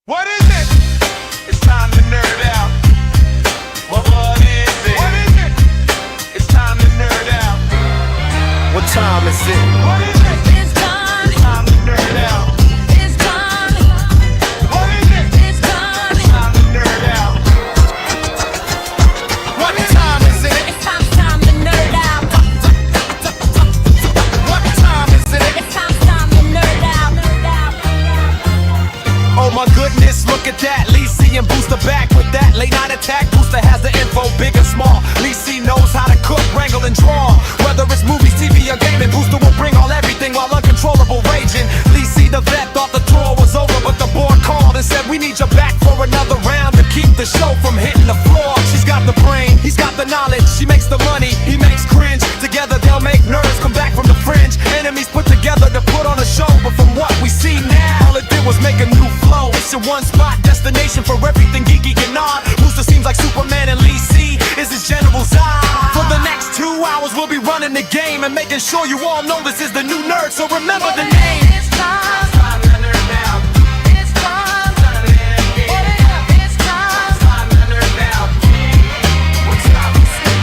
What is it? It's time to nerd out. What is it? What is it? It's time to nerd out. What time is it? What is it? It's time. It's time to nerd out. It's time. What is it? It's time. It's time to nerd out. What time is it? It's time to nerd out. What time is it? It's time to nerd out. Oh my goodness, look at that. Lee C and Booster back with that late night attack. Booster has the info, big and small. Lee C knows how to cook, wrangle, and draw. Whether it's movies, TV, or gaming, Booster will bring all everything while uncontrollable raging. Lee C the vet thought the tour was over, but the board called and said we need you back for another round to keep the show from hitting the floor. She's got the brain, he's got the knowledge, she makes the money, he makes cringe. Together they'll make nerds come back from the fringe. Enemies put together to put on a show, but from what we see now, all it did was make a new flow. It's a one-spot destination for everything geeky and odd. Booster seems like Superman and Lee C is his general's eye. For the next 2 hours we'll be running the game and making sure you all know this is the new nerd, so remember the name. It's time. It's time to nerd out. It's time. Turn it in, yeah. It's time. It's time to nerd out. What time is it?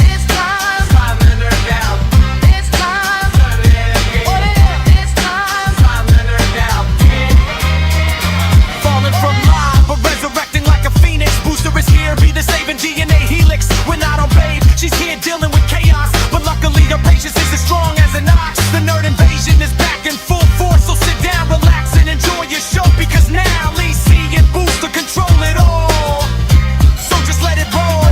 It's time. It's time to nerd out. It's time. Turn it in, yeah. It's time. It's time to nerd out. Falling from live, but resurrecting like a phoenix. Booster is here, be the saving DNA helix. We're not on babe, she's here dealing with chaos. But luckily her patience is as strong as an ox. The nerd invasion is back in full force, so sit down, relax, and enjoy your show. Because now Lee C and Booster control it all. So just let it roll.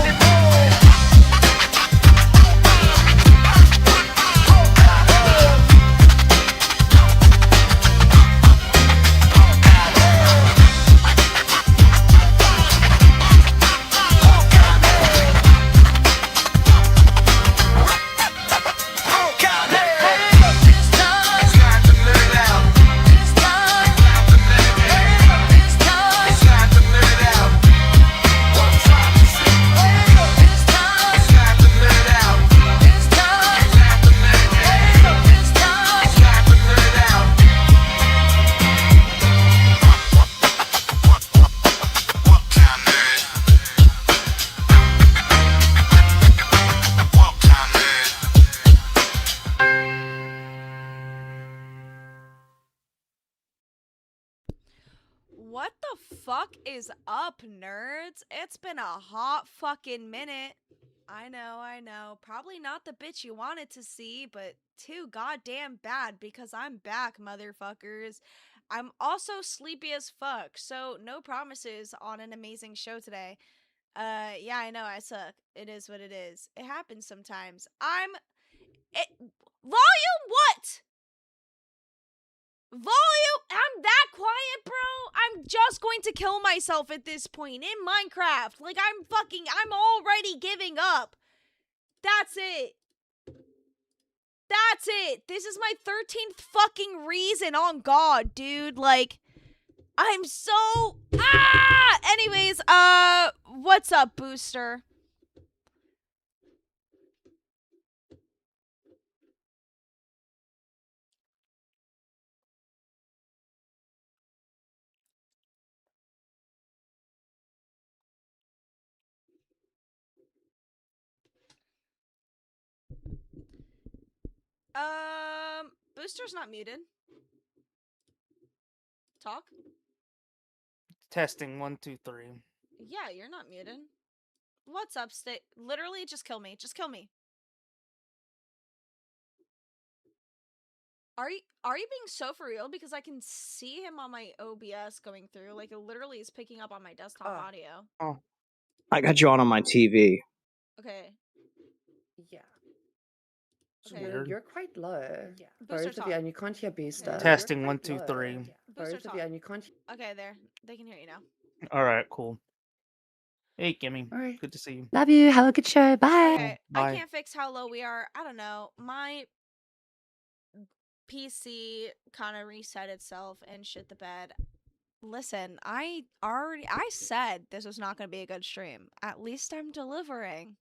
It's time. It's time to nerd out. It's time. It's time. It's time to nerd out. What time is it? It's time. It's time to nerd out. It's time. It's time to nerd out. It's time. It's time to nerd out. What time nerd? What time nerd? What the fuck is up, nerds? It's been a hot fucking minute. I know. Probably not the bitch you wanted to see, but too goddamn bad because I'm back, motherfuckers. I'm also sleepy as fuck, so no promises on an amazing show today. Yeah, I know, I suck. It is what it is. It happens sometimes. Volume what? Volume? I'm that quiet, bro? I'm just going to kill myself at this point in Minecraft. Like, I'm already giving up. That's it. That's it. This is my 13th fucking reason on God, dude. Like, I'm so... Anyways, what's up, Booster? Booster's not muted. Talk? Testing 1, 2, 3. Yeah, you're not muted. What's up, literally, just kill me. Just kill me. Are you being so for real? Because I can see him on my OBS going through. Like, it literally is picking up on my desktop audio. Oh, I got you on my TV. Okay. Yeah. it's Okay. weird. You're quite low. Yeah. Booster Both of talk. you, and you can't hear Booster. Testing, You're 1, quite 2, low. 3. Yeah. Booster Both of talk. you, and you can't. Okay, there. They can hear you now. All right, cool. Hey, Kimmy. All right. Good to see you. Love you. Have a good show. Bye. Okay, I Bye. can't fix how low we are. I don't know. My PC kind of reset itself and shit the bed. Listen, I said this was not going to be a good stream. At least I'm delivering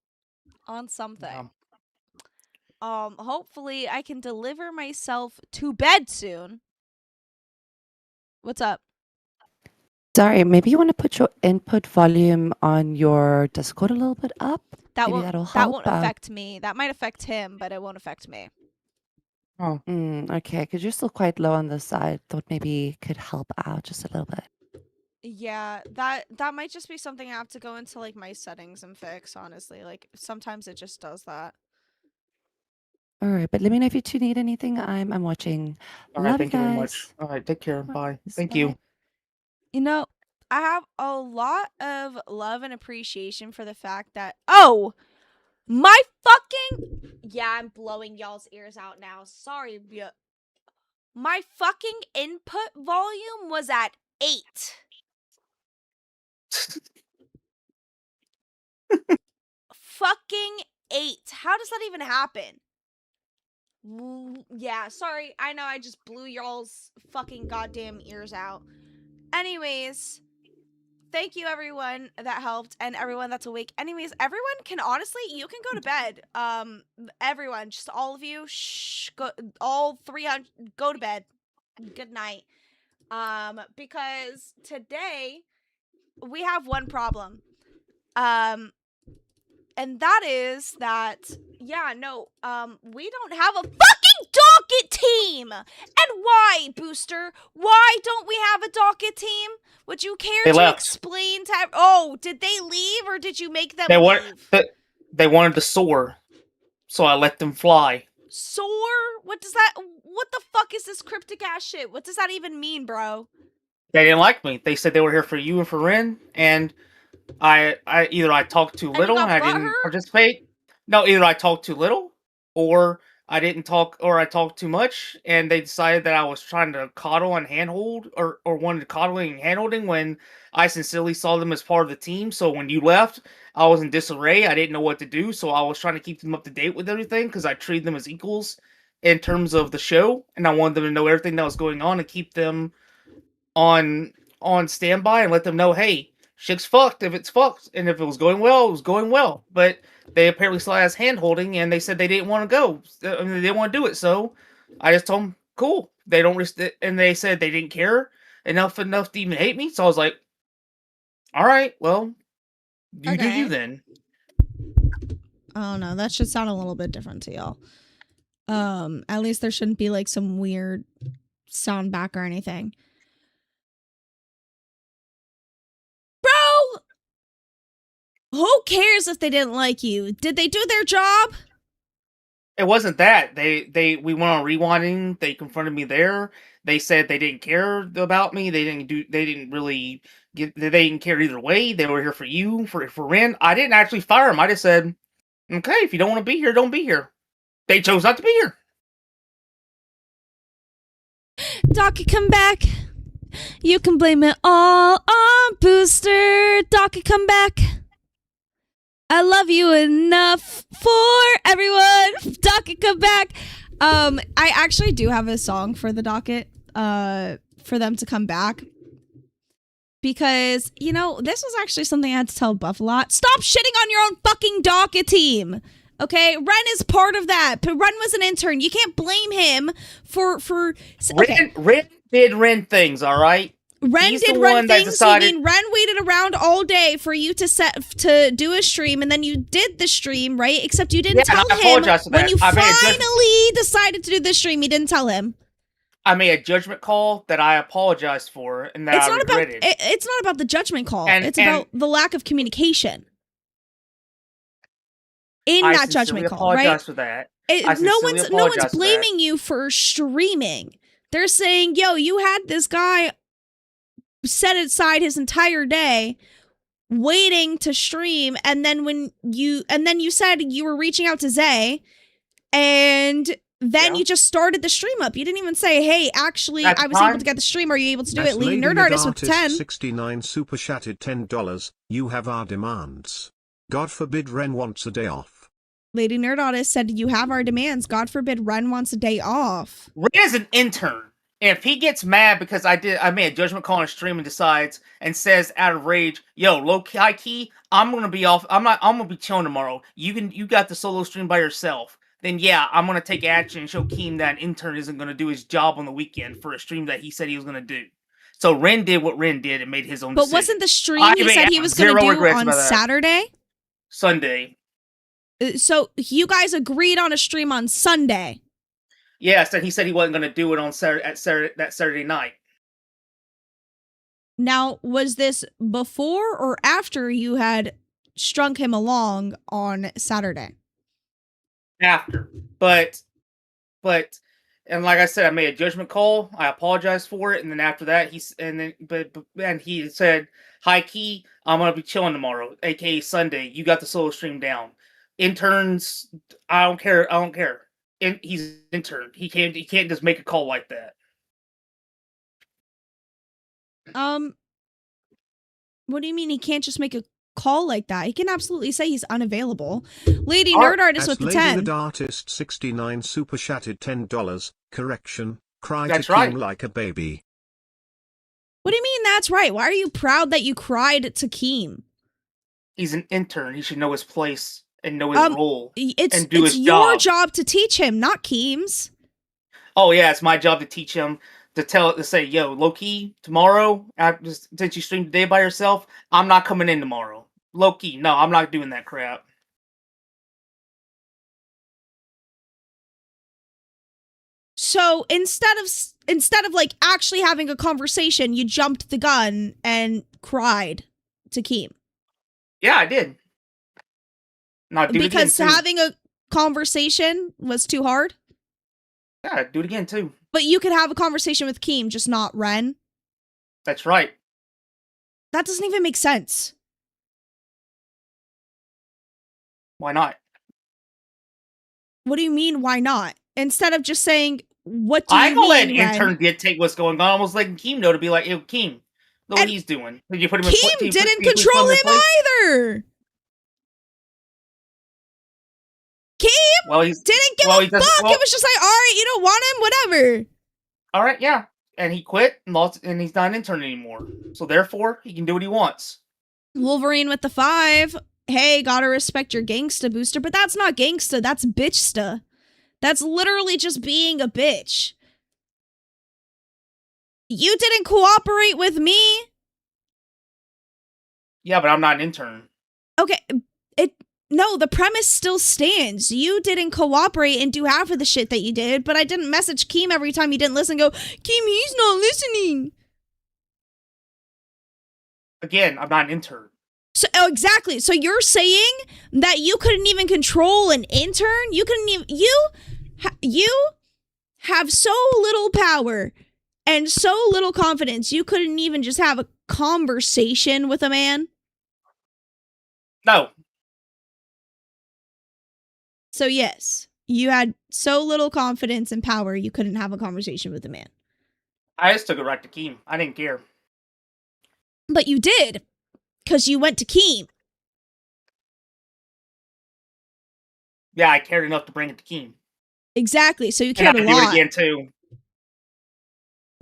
on something. Hopefully I can deliver myself to bed soon. What's up? Sorry, maybe you want to put your input volume on your Discord a little bit up. That Maybe won't that'll that help. won't affect me. That might affect him, but it won't affect me. Oh, Okay, because you're still quite low on this side. Thought maybe it could help out just a little bit. Yeah, that might just be something I have to go into like my settings and fix, honestly. Like sometimes it just does that. All right, but let me know if you two need anything. I'm watching. all right. Love you Thank you very much. guys. All right. Take care. Bye. Bye. Yes, Thank you. bye. You know, I have a lot of love and appreciation for the fact that my fucking yeah, I'm blowing y'all's ears out now. Sorry, my fucking input volume was at 8. Fucking 8. How does that even happen? Yeah, sorry. I know I just blew y'all's fucking goddamn ears out. Anyways, thank you everyone that helped and everyone that's awake. Anyways, everyone can honestly, you can go to bed. Everyone, just all of you, go, all 300, go to bed. Good night. Because today we have one problem. And that is that, yeah, no, we don't have a fucking Docket team! And why, Booster? Why don't we have a Docket team? Would you care They to left. explain to oh, did they leave or did you make them They leave? they wanted to soar, so I let them fly. Soar? What the fuck is this cryptic ass shit? What does that even mean, bro? They didn't like me. They said they were here for you and for Ren, and I either I talked too And you little got and I didn't butthurt? participate. No, either I talked too little or I didn't talk, or I talked too much, and they decided that I was trying to coddle and handhold, or wanted coddling and handholding when I sincerely saw them as part of the team. So when you left, I was in disarray. I didn't know what to do, so I was trying to keep them up to date with everything because I treated them as equals in terms of the show, and I wanted them to know everything that was going on and keep them on standby and let them know, hey, shit's fucked if it's fucked, and if it was going well, it was going well. But they apparently saw it as hand holding, and they said they didn't want to go. I mean, they didn't want to do it, so I just told them, cool. They don't risk it, and they said they didn't care enough to even hate me. So I was like, all right, well, you do you Okay. then. Oh no, that should sound a little bit different to y'all. At least there shouldn't be like some weird sound back or anything. Bro, who cares if they didn't like you? Did they do their job? It wasn't that. We went on rewinding. They confronted me there. They said they didn't care about me. They didn't really they didn't care either way. They were here for you, for Ren. I didn't actually fire them. I just said, okay, if you don't want to be here, don't be here. They chose not to be here. Docket, come back. You can blame it all on Booster. Docket, come back. I love you enough for everyone. Docket, come back. I actually do have a song for the Docket, for them to come back. Because, you know, this was actually something I had to tell Buff a lot. Stop shitting on your own fucking Docket team. Okay, Ren is part of that. But Ren was an intern. You can't blame him for okay. Ren did Ren things, all right? Ren He's did the Ren one that things. decided- You mean Ren waited around all day for you to do a stream, and then you did the stream, right? Except you didn't tell I him apologize for when that. you I made a finally decided to do the stream. You didn't tell him. I made a judgment call that I apologized for and that It's I not about regretted. it's not about the judgment call. And- It's and- about the lack of communication in I that sincerely judgment call, apologize right? for that. It, I no sincerely one's apologize for that. blaming you for streaming. They're saying, "Yo, you had this guy set aside his entire day waiting to stream, and then you said you were reaching out to Zay, and then Yeah. you just started the stream up. You didn't even say, "Hey, actually, At the I was able time- to get the stream. Are you able to do That's it?" Leading Lady Nerd Artist with 10. 69 super chatted $10. You have our demands. God forbid Ren wants a day off. Lady Nerd Artist said, "You have our demands. God forbid Ren wants a day off." Ren is an intern. And if he gets mad because I made a judgment call on a stream and decides and says out of rage, yo, high key, I'm gonna be off. I'm gonna be chilling tomorrow. You got the solo stream by yourself. Then yeah, I'm gonna take action and show Keem that an intern isn't gonna do his job on the weekend for a stream that he said he was gonna do. So Ren did what Ren did and made his own But decision. wasn't the stream I he may said he have was going to zero do regrets on about that. Saturday? Sunday. So you guys agreed on a stream on Sunday. Yes, and he said he wasn't going to do it on that Saturday night. Now, was this before or after you had strung him along on Saturday? After, but, and like I said, I made a judgment call. I apologized for it, and then after that, he said, "High key, I'm gonna be chilling tomorrow, aka Sunday. You got the solo stream down. Interns, I don't care. He's an intern. He can't just make a call like that. What do you mean he can't just make a call like that? He can absolutely say he's unavailable. Lady Art- Nerd Artist As with the Lady 10. Nerd Artist 69 super chatted $10. Correction. Cry That's to right. Keem like a baby. What do you mean that's right? Why are you proud that you cried to Keem? He's an intern. He should know his place and know his role It's and do his your job. job to teach him, not Keem's. Oh yeah, it's my job to teach him to say, yo, low key, tomorrow, since you streamed today by yourself, I'm not coming in tomorrow. Low key, no, I'm not doing that crap. So instead of like actually having a conversation, you jumped the gun and cried to Keem. Yeah, I did. Now do Because it again too. having a conversation was too hard. Yeah, do it again too. But you could have a conversation with Keem, just not Ren. That's right. That doesn't even make sense. Why not? What do you mean, why not? Instead of just saying, what do I you gonna let mean, an Ren? intern dictate what's going on, almost letting Keem know to be like, yo, Keem, look what And he's doing. Did you put him in Keem did you didn't put control in him place? either! Keem Well, he's didn't give well, a he doesn't- fuck! well- It was just like, alright, you don't want him, whatever. all right, yeah. And he quit and lost, and he's not an intern anymore. So therefore, he can do what he wants. Wolverine with the 5. Hey, gotta respect your gangsta booster, but that's not gangsta, that's bitchsta. That's literally just being a bitch. You didn't cooperate with me. Yeah, but I'm not an intern. Okay, no, the premise still stands. You didn't cooperate and do half of the shit that you did, but I didn't message Keem every time you didn't listen. Go, Keem, he's not listening. Again, I'm not an intern. So exactly. So you're saying that you couldn't even control an intern? You couldn't even you have so little power and so little confidence. You couldn't even just have a conversation with a man. No. So yes, you had so little confidence and power you couldn't have a conversation with a man. I just took it right to Keem. I didn't care. But you did, because you went to Keem. Yeah, I cared enough to bring it to Keem. Exactly. So you And cared I a do it lot. again too.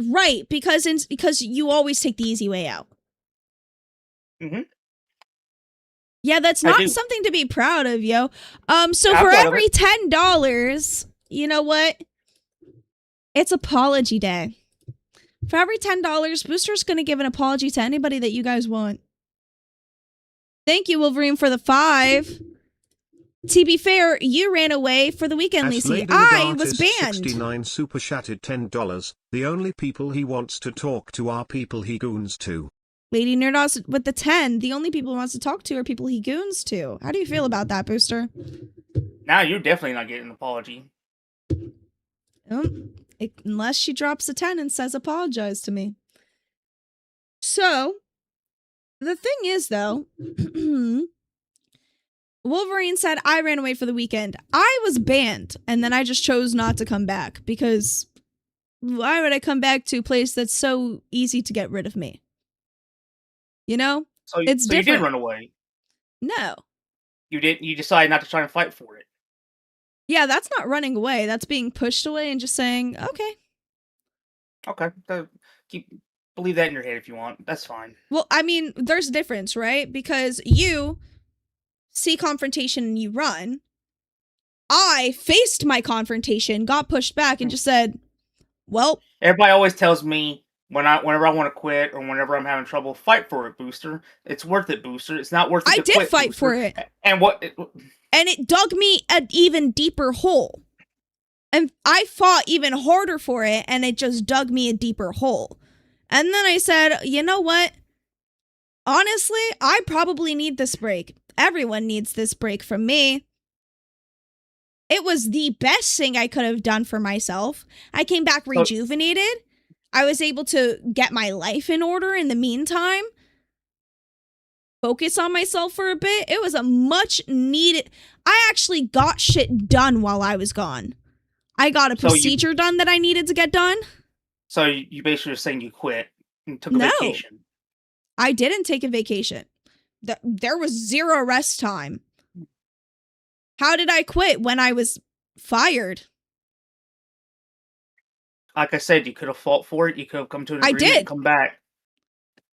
Right, because you always take the easy way out. Mhm. Yeah, that's I not do. something to be proud of, yo. So I'm for proud of every it. $10, you know what? It's apology day. For every $10, Booster's gonna give an apology to anybody that you guys want. Thank you, Wolverine, for the 5. To be fair, you ran away for the weekend, As Lacey. Lady Nerd I was Artist banned. 69 super chatted $10. The only people he wants to talk to are people he goons to. Lady Nerdos with the 10. The only people he wants to talk to are people he goons to. How do you feel about that, Booster? Now you're definitely not getting an apology. Unless she drops a 10 and says apologize to me. So, the thing is, though, Wolverine said I ran away for the weekend. I was banned, and then I just chose not to come back because why would I come back to a place that's so easy to get rid of me? You know? So, It's so you did different. run away. No. You didn't. You decided not to try and fight for it. Yeah, that's not running away. That's being pushed away and just saying, okay. Okay. Believe that in your head if you want. That's fine. Well, I mean, there's a difference, right? Because you see confrontation and you run. I faced my confrontation, got pushed back, and just said, well, Everybody always tells me Whenever I want to quit or whenever I'm having trouble, fight for it, Booster. It's worth it, Booster. It's not worth it. I to did quit, fight Booster. for it. And what? And it dug me an even deeper hole. And I fought even harder for it, and it just dug me a deeper hole. And then I said, you know what? Honestly, I probably need this break. Everyone needs this break from me. It was the best thing I could have done for myself. I came back rejuvenated. I was able to get my life in order in the meantime. Focus on myself for a bit. It was a much needed... I actually got shit done while I was gone. I got a procedure done that I needed to get done. So you basically are saying you quit and took a No. vacation. I didn't take a vacation. There was 0 rest time. How did I quit when I was fired? Like I said, you could have fought for it. You could have come to an I agreement did. and come back.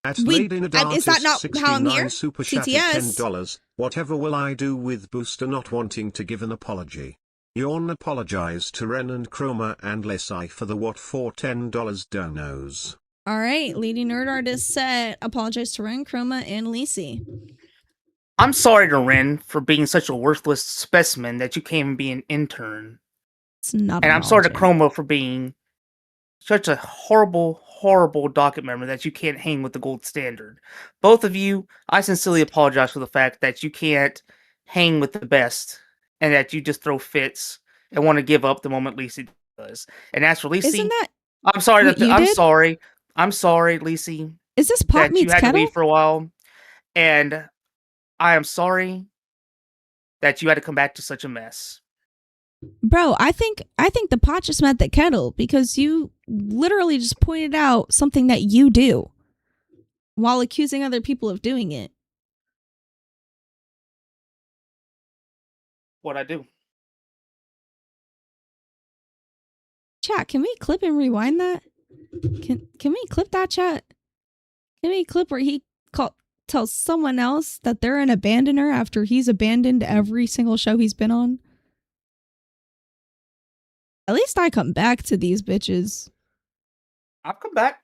At We- Lady Nadartis is that not how I'm 69 here? super chatted TTS. $10. Whatever will I do with Booster not wanting to give an apology? Yawn apologize to Ren and Chroma and Lesai for the what for $10 donos. All right, Lady Nerd Artist said, apologize to Ren, Chroma, and Lacey. I'm sorry to Ren for being such a worthless specimen that you can't even be an intern. It's not And an I'm sorry to apology. Chroma for being such a horrible, horrible docket member that you can't hang with the gold standard. Both of you, I sincerely apologize for the fact that you can't hang with the best and that you just throw fits and want to give up the moment Lacey does. And as for Lacey, Isn't that... I'm sorry what that you I'm did? sorry. I'm sorry, Lacey, Is this Pot that you Meets had to Kettle? leave for a while. And I am sorry that you had to come back to such a mess. Bro, I think the pot just met the kettle because you literally just pointed out something that you do while accusing other people of doing it. What I do. Chat, can we clip and rewind that? Can we clip that, chat? Can we clip where he tells someone else that they're an abandoner after he's abandoned every single show he's been on? At least I come back to these bitches. I'll come back.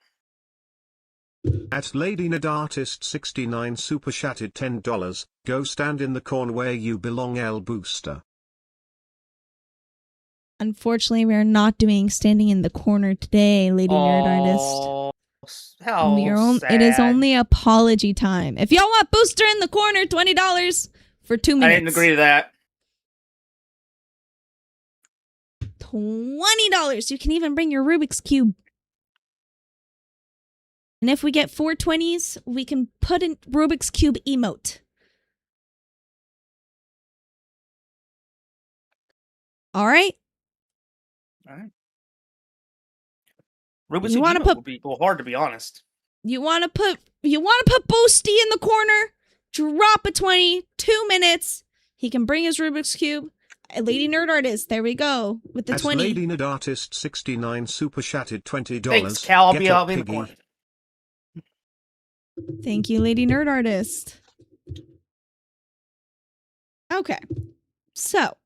At Lady Nadartist 69 super chatted $10. Go stand in the corner where you belong, L Booster. Unfortunately, we're not doing standing in the corner today, Lady Nerd Artist. Oh, how It is sad. only apology time. If y'all want Booster in the corner, $20 for 2 minutes. I didn't agree to that. $20. You can even bring your Rubik's Cube. And if we get 4 20s, we can put in Rubik's Cube emote. All right? All right. Rubik's You wanna Cube put- would be a little hard, to be honest. You want to put Boosty in the corner? Drop a 20, 2 minutes. He can bring his Rubik's Cube. Lady Nerd Artist, there we go with the At 20. Lady Nadartist 69 super chatted $20. Thanks, Cal. I'll Get be up, in the piggy. corner. Thank you, Lady Nerd Artist. Okay. So,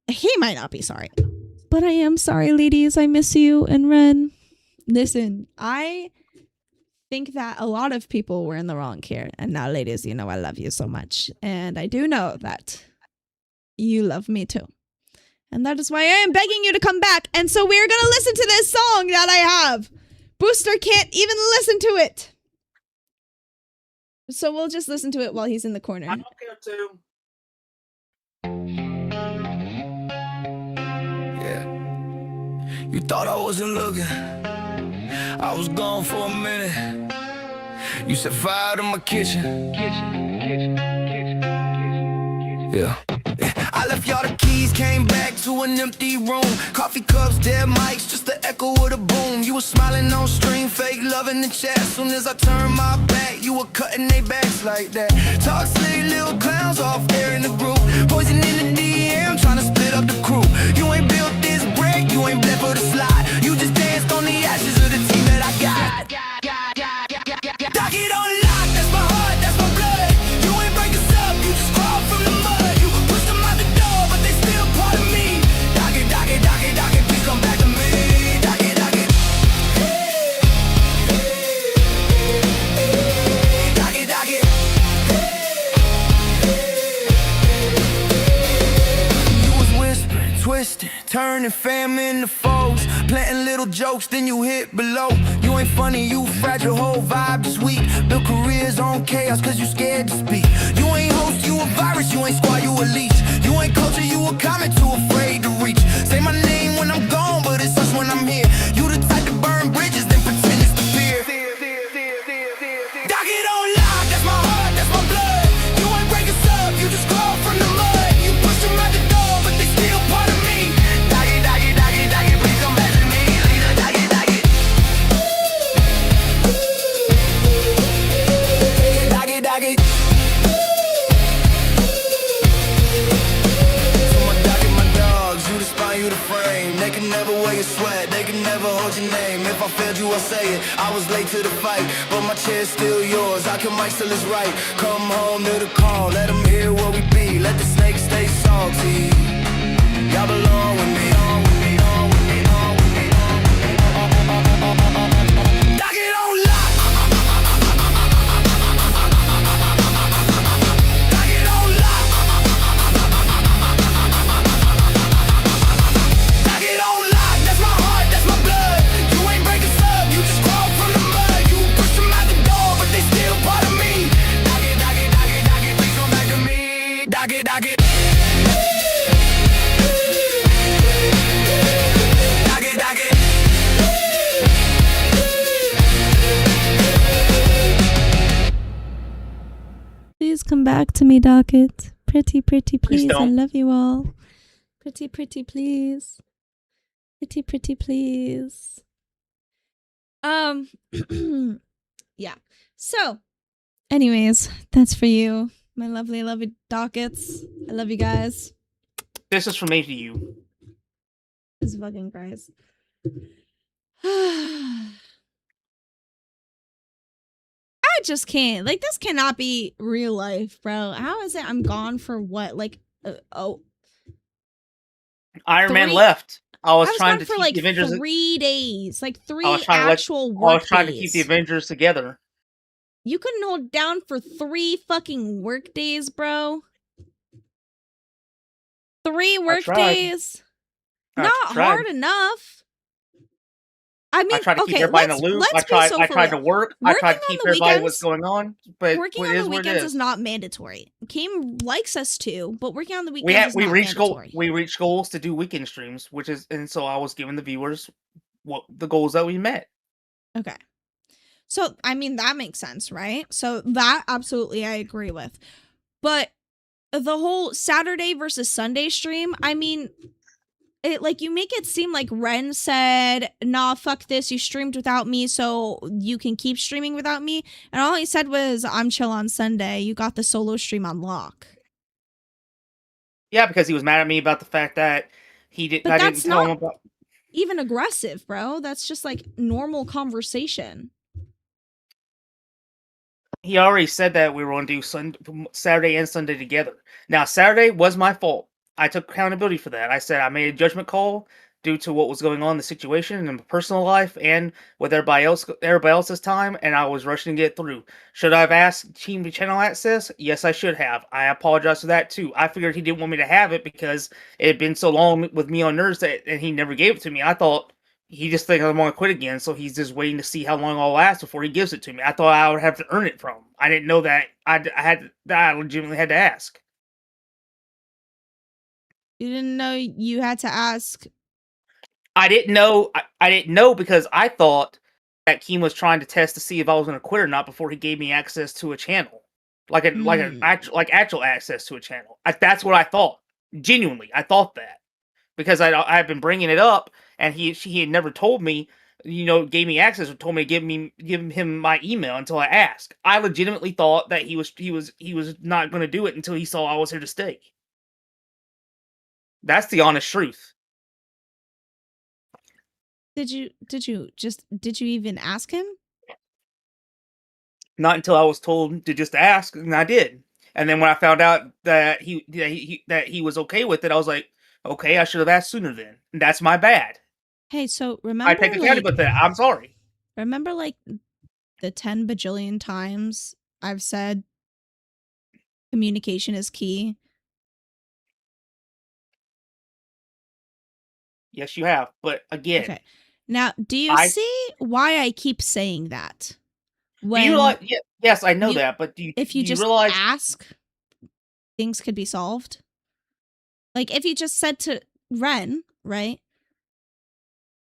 he might not be sorry. But I am sorry, ladies. I miss you. And Ren, listen, I think that a lot of people were in the wrong here. And now, ladies, you know I love you so much. And I do know that you love me too. And that is why I am begging you to come back. And so we're going to listen to this song that I have. Booster can't even listen to it. So we'll just listen to it while he's in the corner. I'm okay too. Yeah. You thought I wasn't looking. I was gone for a minute. You set fire to my kitchen. Yeah. I left y'all the keys, came back to an empty room. Coffee cups, dead mics, just the echo of the boom. You were smiling on stream, fake love in the chat. Soon as I turned my back, you were cutting they backs like that. Talk silly little clowns off air in the group. Poison in the DM, trying to split up the crew. You ain't built this brick, you ain't bled for the slide. You just danced on the ashes of the team that I got. Docket on lock, that's my heart, that's my blood. You ain't break us up, you just crawl from the mud. You pushed them out the door, but they still part of me. Docket, docket, docket, docket, please come back to me. Docket, docket. jokes, then you hit below. You ain't funny, you fragile, whole vibe is weak. Build careers on chaos, cause you scared to speak. You ain't host, you a virus, you ain't squad, you a leech. You ain't culture, you a comment, too afraid to reach. Say my name when I'm gone, but it's us when I'm here. You the type to burn bridges, then pretend it's the fear. Docket on lock, that's my heart, that's my blood. You ain't break us up, you just crawl from the mud. You push them out the door, but they still part of me. Docket, docket, docket, docket, please come back to me. Leader, docket, docket. Docket, docket. So my docket, my dogs, you the spine, you the frame. They can never wear your sweat, they can never hold your name. If I failed you, I'll say it. I was late to the fight, but my chair's still yours. I can mic till it's right. Come home to the call, let them hear where we be. Let the snake stay salty. Y'all belong with me. Docket on lock. Docket on lock. Docket on lock, that's my heart, that's my blood. You ain't break us up, you just crawl from the mud. You push them out the door, but they still part of me. Docket, docket, docket, docket, please come back to me. Docket, docket. Docket, docket. Please come back to me, Docket. Pretty, pretty, Please please. I don't. love you all. Pretty, pretty, please. Pretty, pretty, please. Yeah. So, anyways, that's for you, my lovely, lovely Dockets. I love you guys. This is from me to you. Jesus fucking Christ. I just can't. Like, this cannot be real life, bro. How is it I'm gone for what? Like, Iron Man 3 left. I was I was trying gone to for keep like the Avengers. 3 days. Like, I 3 was trying to let. actual I work was trying to keep the days. Avengers together. You couldn't hold down for 3 fucking work days, bro. 3 work tried. days. I Not tried. hard enough. I mean, I tried to keep okay, everybody in let's, the loop. let's I tried. be so I for tried real. to work. I tried to Working on keep the everybody what's weekends- going on. But Working it on is the what it weekends is is. not mandatory. Keem likes us to, but working on the We weekends had is we not reached goal. mandatory. We reached goals to do weekend streams, which is, and so I was giving the viewers what the goals that we met. Okay. So, I mean, that makes sense, right? So, that absolutely I agree with. But the whole Saturday versus Sunday stream, I mean, it like you make it seem like Ren said, nah, fuck this, you streamed without me, so you can keep streaming without me. And all he said was, I'm chill on Sunday. You got the solo stream on lock. Yeah, because he was mad at me about the fact that he didn't. But I that's didn't tell him not about. even aggressive, bro. That's just like normal conversation. He already said that we were going to do Saturday and Sunday together. Now, Saturday was my fault. I took accountability for that. I said I made a judgment call due to what was going on in the situation in my personal life and with everybody else's time, and I was rushing to get through. Should I have asked Team to channel access? Yes, I should have. I apologize for that too. I figured he didn't want me to have it because it had been so long with me on Nerds and he never gave it to me. I thought he just thinks I'm going to quit again, so he's just waiting to see how long I'll last before he gives it to me. I thought I would have to earn it from him. I didn't know that I legitimately had to ask. You didn't know you had to ask. I didn't know. I didn't know because I thought that Keem was trying to test to see if I was going to quit or not before he gave me access to a channel, like actual access to a channel. That's what I thought. Genuinely, I thought that because I've been bringing it up, and he had never told me. Gave me access or told me to give him my email until I asked. I legitimately thought that he was not going to do it until he saw I was here to stay. That's the honest truth. Did you even ask him? Not until I was told to just ask, and I did. And then when I found out that he was okay with it, I was like, okay, I should have asked sooner then. And that's my bad. Hey, so remember, I take accountability for that. I'm sorry. Remember, like, the 10 bajillion times I've said communication is key? Yes, you have. But again, Okay. Now, do you I- see why I keep saying that? Do When you like? Yeah, yes, I know you- that, but do you? if you do just realize? ask, things could be solved. Like if you just said to Ren, right?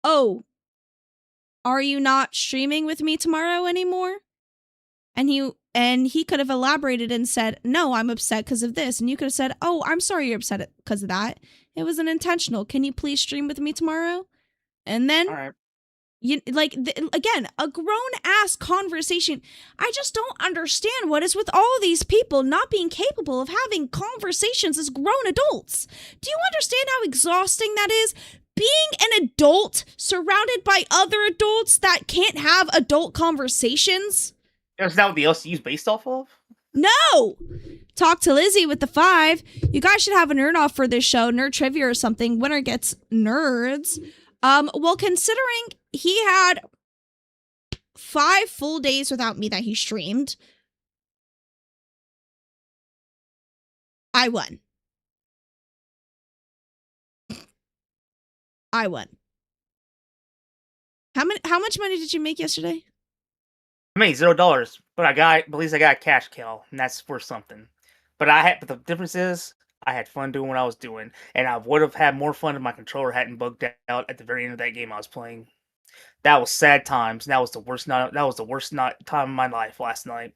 Oh, are you not streaming with me tomorrow anymore? And he could have elaborated and said, "No, I'm upset because of this." And you could have said, "Oh, I'm sorry you're upset because of that. It was unintentional. Can you please stream with me tomorrow?" And then All right. you like again, a grown ass conversation. I just don't understand what is with all these people not being capable of having conversations as grown adults. Do you understand how exhausting that is? Being an adult surrounded by other adults that can't have adult conversations? Is that what the LCU is based off of? No! Talk to Lizzie with the 5. You guys should have a nerd off for this show, nerd trivia or something. Winner gets nerds. Well, considering he had 5 full days without me that he streamed, I won. I won. How much money did you make yesterday? I made $0, but at least I got a cash cow, and that's worth something. But the difference is, I had fun doing what I was doing, and I would have had more fun if my controller hadn't bugged out at the very end of that game I was playing. That was sad times. That was the worst night. That was the worst time of my life last night.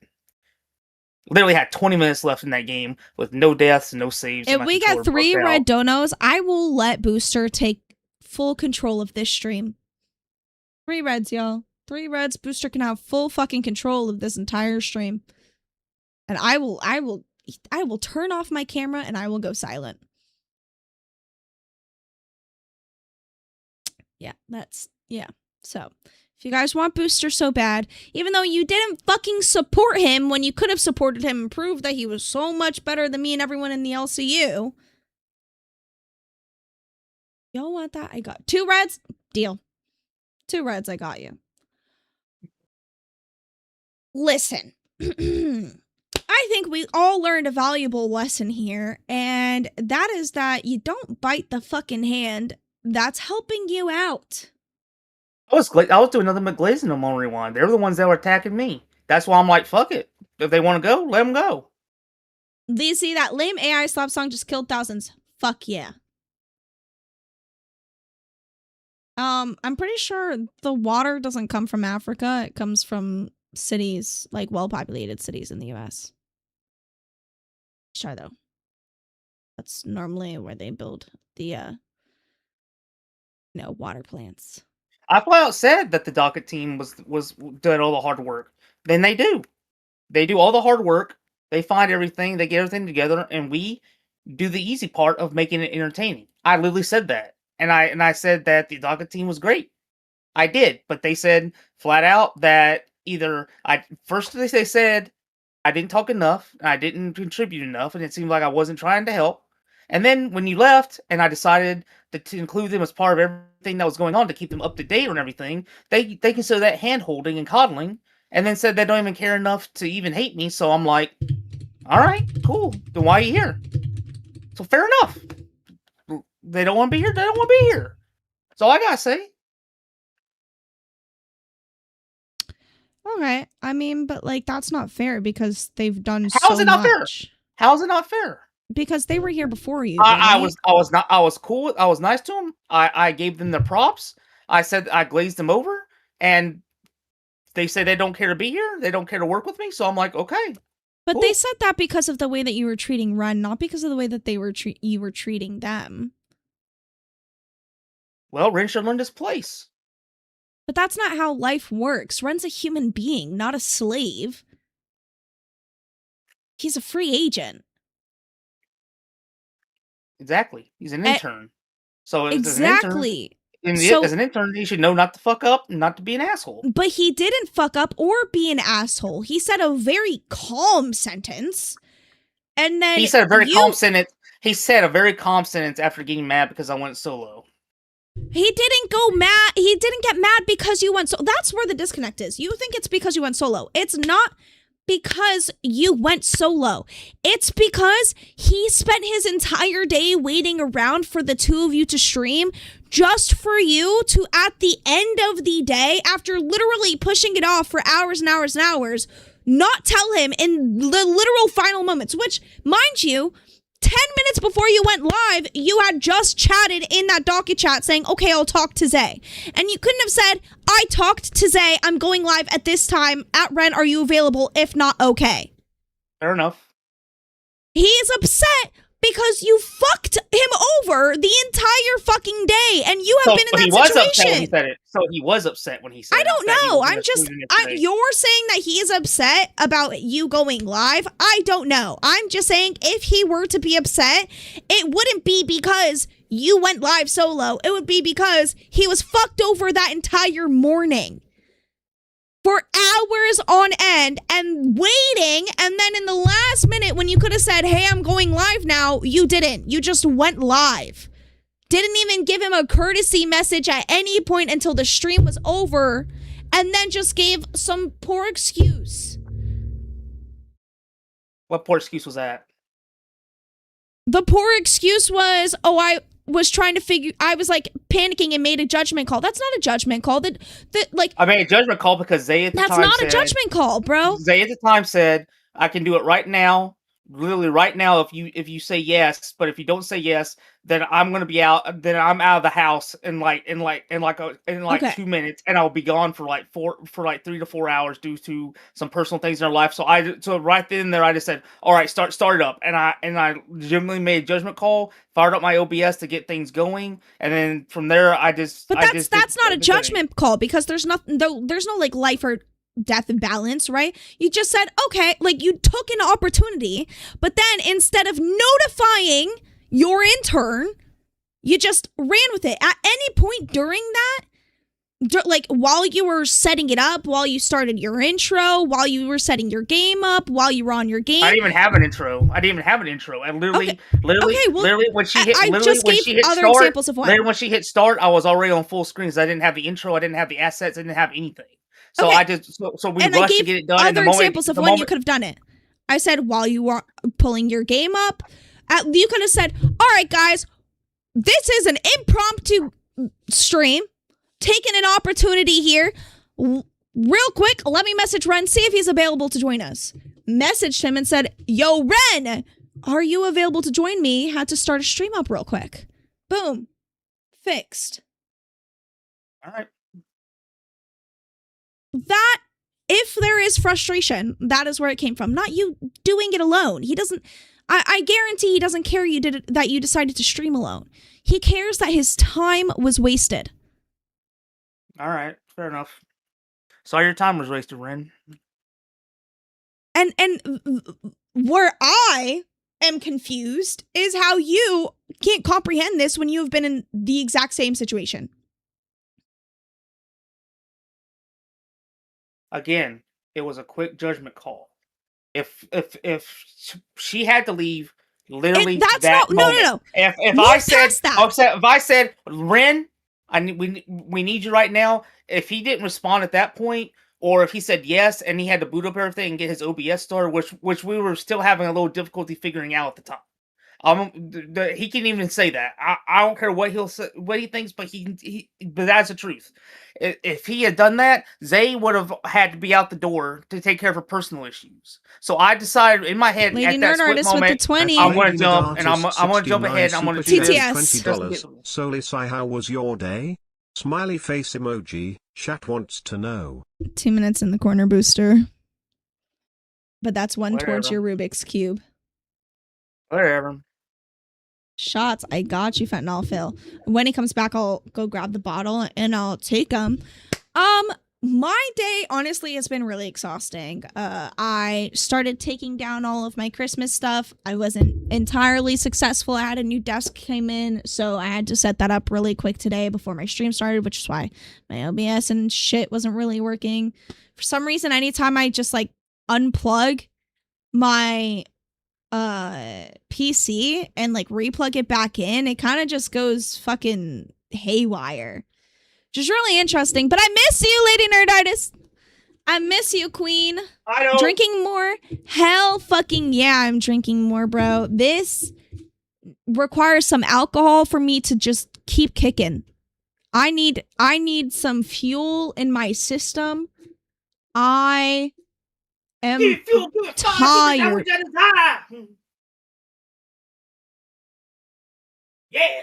Literally had 20 minutes left in that game with no deaths, no saves. and If my we get controller 3 bugged red out. donos, I will let Booster take full control of this stream. 3 reds, y'all. 3 reds. Booster can have full fucking control of this entire stream. And I will turn off my camera and I will go silent. Yeah. So, if you guys want Booster so bad, even though you didn't fucking support him when you could have supported him and proved that he was so much better than me and everyone in the LCU. Y'all want that? I got 2 reds. Deal. 2 reds, I got you. Listen. I think we all learned a valuable lesson here, and that is that you don't bite the fucking hand that's helping you out. I was doing nothing but glazing them on rewind. They were the ones that were attacking me. That's why I'm like, fuck it. If they want to go, let them go. Do you see that lame AI slap song just killed thousands? Fuck yeah. I'm pretty sure the water doesn't come from Africa. It comes from cities, like well-populated cities in the US. Sure, though. That's normally where they build the, water plants. I flat out said that the Docket team was doing all the hard work. Then they do. They do all the hard work. They find everything. They get everything together, and we do the easy part of making it entertaining. I literally said that, and I said that the Docket team was great. I did, but they said flat out that they said I didn't talk enough, and I didn't contribute enough, and it seemed like I wasn't trying to help. And then when you left, and I decided to include them as part of everything that was going on to keep them up to date on everything, they consider that hand holding and coddling, and then said they don't even care enough to even hate me. So I'm like, all right, cool. Then why are you here? So fair enough. They don't want to be here. They don't want to be here. That's all I gotta say. Okay, I mean, but like that's not fair because they've done How so is it not fair? much. How is it not fair? Because they were here before you. I right? was cool. I was nice to them. I gave them their props. I said I glazed them over, and they say they don't care to be here. They don't care to work with me. So I'm like, okay. But cool. they said that because of the way that you were treating Ren, not because of the way that you were treating them. Well, Ren should learn his place. But that's not how life works. Ren's a human being, not a slave. He's a free agent. Exactly. He's an intern. So exactly. As an intern, he should know not to fuck up and not to be an asshole. But he didn't fuck up or be an asshole. He said a very calm sentence. And then he said a very calm sentence. He said a very calm sentence after getting mad because I went solo. He didn't go mad. He didn't get mad because you went solo. That's where the disconnect is. You think it's because you went solo. It's not because you went solo. It's because he spent his entire day waiting around for the two of you to stream just for you to, at the end of the day, after literally pushing it off for hours and hours and hours, not tell him in the literal final moments, which, mind you, 10 minutes before you went live, you had just chatted in that Docket chat saying, okay, I'll talk to Zay. And you couldn't have said, I talked to Zay, I'm going live at this time, at Ren, are you available? If not, okay. Fair enough. He is upset because you fucked him over the entire fucking day, and you have been in that he was situation. upset when he said it. So he was upset when he said I don't that he know. was I'm gonna just, tune in today. you're saying that he is upset about you going live. I don't know. I'm just saying if he were to be upset, it wouldn't be because you went live solo. It would be because he was fucked over that entire morning for hours on end and waiting. And then in the last minute when you could have said, hey, I'm going live now, you didn't. You just went live. Didn't even give him a courtesy message at any point until the stream was over, and then just gave some poor excuse. What poor excuse was that? The poor excuse was, oh, I was trying to figure, I was like panicking and made a judgment call. That's not a judgment call. I made a judgment call because Zay at the time that's not said, a judgment call, bro. Zay at the time said, I can do it right now. Literally right now, if you say yes, but if you don't say yes, then I'm gonna be out. Then I'm out of the house in like Okay. 2 minutes, and I'll be gone for like 3 to 4 hours due to some personal things in our life. So right then and there, I just said, all right, start it up, and I legitimately made a judgment call, fired up my OBS to get things going, and then from there But that's not a judgment call because there's no like life or death balance, right? You just said, okay, like you took an opportunity, but then instead of notifying your intern, you just ran with it. At any point during that, like while you were setting it up, while you started your intro, while you were setting your game up, while you were on your game. I didn't even have an intro. And literally when she hit examples of what. Literally when she hit start, I was already on full screen. So I didn't have the intro, I didn't have the assets, I didn't have anything. So Okay. I just so we rushed to get it done. Other examples of when you could have done it. I said while you were pulling your game up, you could have said, "All right, guys, this is an impromptu stream. Taking an opportunity here, real quick. Let me message Ren, see if he's available to join us." Messaged him and said, "Yo, Ren, are you available to join me? Had to start a stream up real quick." Boom, fixed. All right. That, if there is frustration, that is where it came from. Not you doing it alone. He doesn't, I guarantee he doesn't care that you decided to stream alone. He cares that his time was wasted. All right, fair enough. Sorry your time was wasted, Ren. And where I am confused is how you can't comprehend this when you have been in the exact same situation. Again, it was a quick judgment call. If she had to leave, literally That's that not moment. no. If Move I said past that. if I said Ren, we need you right now. If he didn't respond at that point, or if he said yes and he had to boot up everything and get his OBS started, which we were still having a little difficulty figuring out at the time. He can even say that. I don't care what he'll say, what he thinks, but but that's the truth. If he had done that, Zay would have had to be out the door to take care of her personal issues. So I decided in my head Lady at that Nerd split Artist with moment, the 20. I'm going to jump and I'm going to jump ahead. I'm going to do this. TTS. $20. Solisai, how was your day? Smiley face emoji. Chat wants to know. 2 minutes in the corner, Booster. But that's one towards Whatever. your Rubik's Cube. Whatever. Shots, I got you, fentanyl Phil. When he comes back, I'll go grab the bottle and I'll take them. My day honestly has been really exhausting. I started taking down all of my Christmas stuff. I wasn't entirely successful. I had a new desk came in, so I had to set that up really quick today before my stream started, which is why my OBS and shit wasn't really working. For some reason, anytime I just like unplug my PC and like replug it back in, it kind of just goes fucking haywire. Which is really interesting, but I miss you, Lady Nerd Artist. I miss you, Queen. I know. Drinking more? Hell fucking yeah, I'm drinking more, bro. This requires some alcohol for me to just keep kicking. I need some fuel in my system. I am You feel good. tired. Yeah.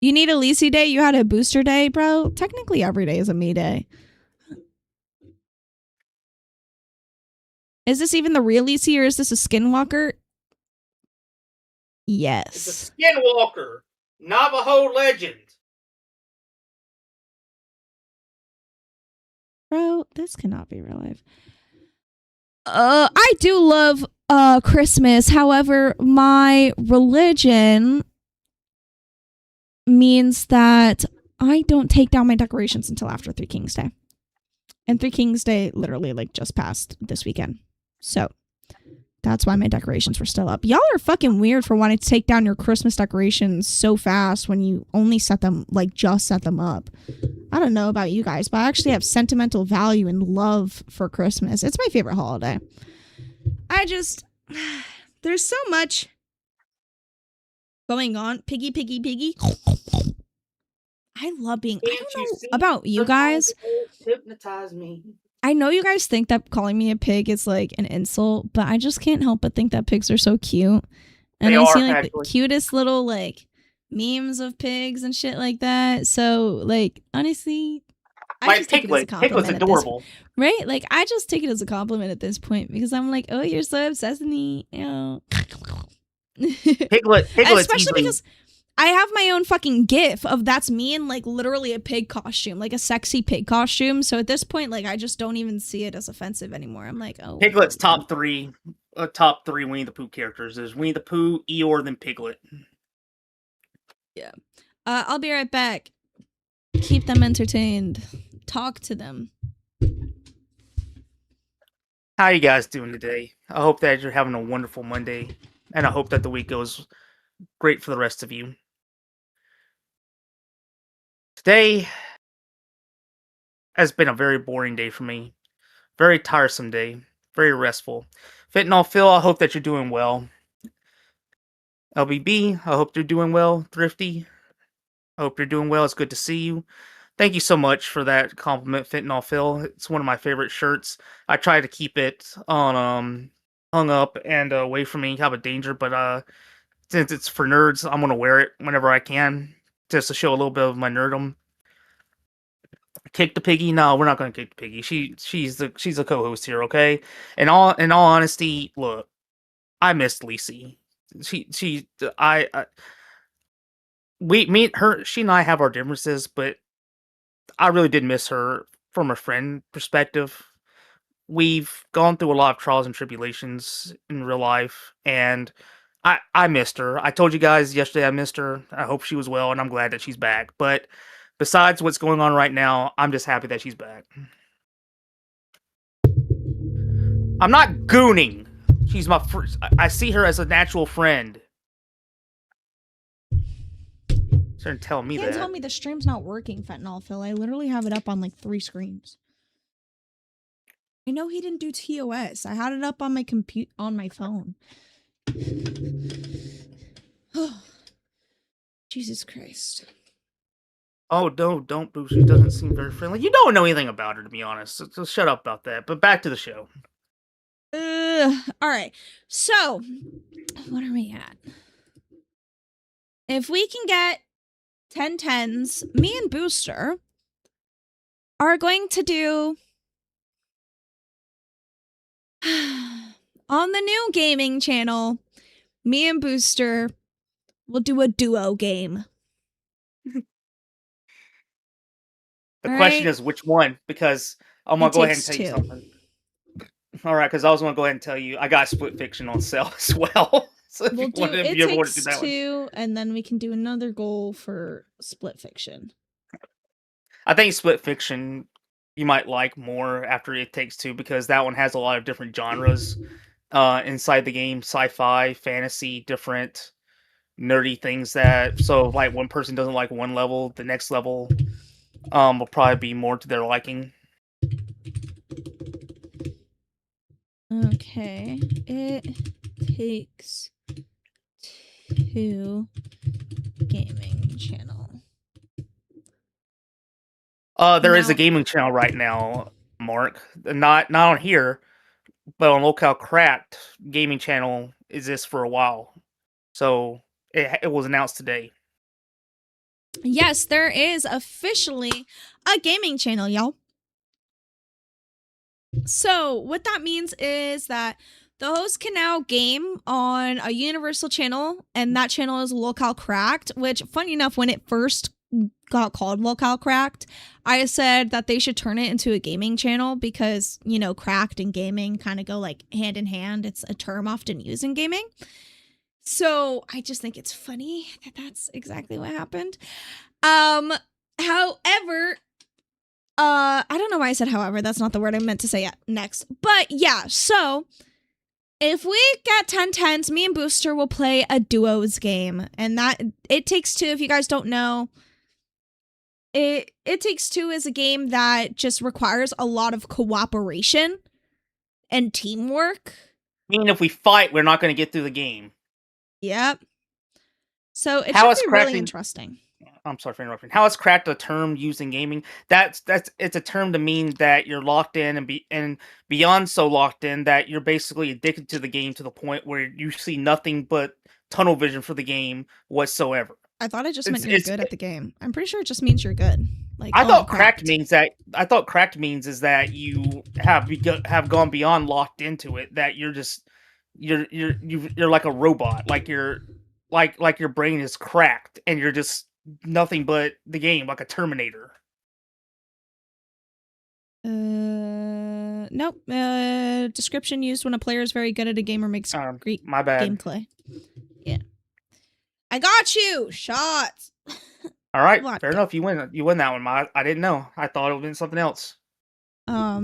You need a Lisi day? You had a booster day, bro? Technically every day is a me day. Is this even the real Lisi or is this a skinwalker? It's a Yes. skinwalker. Navajo legend. Bro, this cannot be real life. I do love Christmas. However, my religion means that I don't take down my decorations until after Three Kings Day. And Three Kings Day literally like just passed this weekend. So that's why my decorations were still up. Y'all are fucking weird for wanting to take down your Christmas decorations so fast when you only set them, like, just set them up. I don't know about you guys, but I actually have sentimental value and love for Christmas. It's my favorite holiday. There's so much going on. Piggy, piggy, piggy. I love being, I don't know about you guys. Hypnotize me. I know you guys think that calling me a pig is like an insult, but I just can't help but think that pigs are so cute. And They I are, see like actually. the cutest little like memes of pigs and shit like that. So like honestly, I My just take it as a Piglet. compliment. Piglet's at this- adorable. right? Like I just take it as a compliment at this point because I'm like, oh, you're so obsessed with me, you know. Piglet's Especially easily- because I have my own fucking gif of that's me in like literally a pig costume, like a sexy pig costume. So at this point, like I just don't even see it as offensive anymore. I'm like, oh, Piglet's top three Winnie the Pooh characters. There's Winnie the Pooh, Eeyore, then Piglet. yeah. I'll be right back. Keep them entertained. Talk to them. How you guys doing today? I hope that you're having a wonderful Monday, and I hope that the week goes great for the rest of you. Today has been a very boring day for me. Very tiresome day. Very restful. Fentanyl Phil, I hope that you're doing well. LBB, I hope you're doing well. Thrifty, I hope you're doing well. It's good to see you. Thank you so much for that compliment, Fentanyl Phil. It's one of my favorite shirts. I try to keep it on hung up and away from any type of danger, but since it's for nerds, I'm gonna wear it whenever I can, just to show a little bit of my nerdum. Kick the piggy? No, we're not gonna kick the piggy. She's a co-host here, okay? In all honesty, look, I missed Lacey. She and I have our differences, but I really did miss her from a friend perspective. We've gone through a lot of trials and tribulations in real life, and I missed her. I told you guys yesterday I missed her. I hope she was well, and I'm glad that she's back. But besides what's going on right now, I'm just happy that she's back. I'm not gooning. She's my first. I see her as a natural friend. She's telling me You can't that. tell me the stream's not working, Fentanyl Phil. I literally have it up on like 3 screens. I know he didn't do TOS. I had it up on my on my phone. Jesus Christ. Oh, don't Boost. She doesn't seem very friendly. You don't know anything about her, to be honest. So shut up about that. But back to the show. All right. So, what are we at? If we can get 10 tens, me and Booster are going to do on the new gaming channel. Me and Booster will do a duo game. The All question right. is which one, because I'm gonna It go ahead and takes tell you 2. something. All right, because I was gonna go ahead and tell you I got Split Fiction on sale as well. So if We'll you do want to, if it you ever want to takes do that one, 2, and then we can do another goal for Split Fiction. I think Split Fiction you might like more after It Takes Two, because that one has a lot of different genres inside the game: sci-fi, fantasy, different nerdy things. That so like one person doesn't like one level, the next level will probably be more to their liking. Okay. It takes two gaming channel. There is a Now- gaming channel right now, Mark. Not on here, but on Locale Cracked, gaming channel exists for a while. So it was announced today. Yes, there is officially a gaming channel, y'all. So what that means is that the host can now game on a universal channel, and that channel is Locale Cracked, which, funny enough, when it first got called Locale Cracked, I said that they should turn it into a gaming channel because, you know, cracked and gaming kind of go like hand in hand. It's a term often used in gaming. So I just think it's funny that that's exactly what happened. However, I don't know why I said however. That's not the word I meant to say yet. Next. But yeah, so if we get 10-10s, me and Booster will play a duos game. And that It Takes Two, if you guys don't know, It Takes Two is a game that just requires a lot of cooperation and teamwork. Meaning if we fight, we're not going to get through the game. Yep. So it How should is be really cracking- interesting. I'm sorry for interrupting. How is cracked a term used in gaming? It's a term to mean that you're locked in and beyond so locked in that you're basically addicted to the game to the point where you see nothing but tunnel vision for the game whatsoever. I thought it just It's- meant you're it's- good at the game. I'm pretty sure it just means you're good. Like I oh, thought I'm cracked means is that you have gone beyond locked into it. That you're just you're like a robot. Like your brain is cracked and you're just nothing but the game, like a Terminator. Nope. Description used when a player is very good at a game or makes great My bad. gameplay. Yeah. I got you. Shots. All right, What? fair enough. You win. You win that one. I didn't know. I thought it would have been something else. All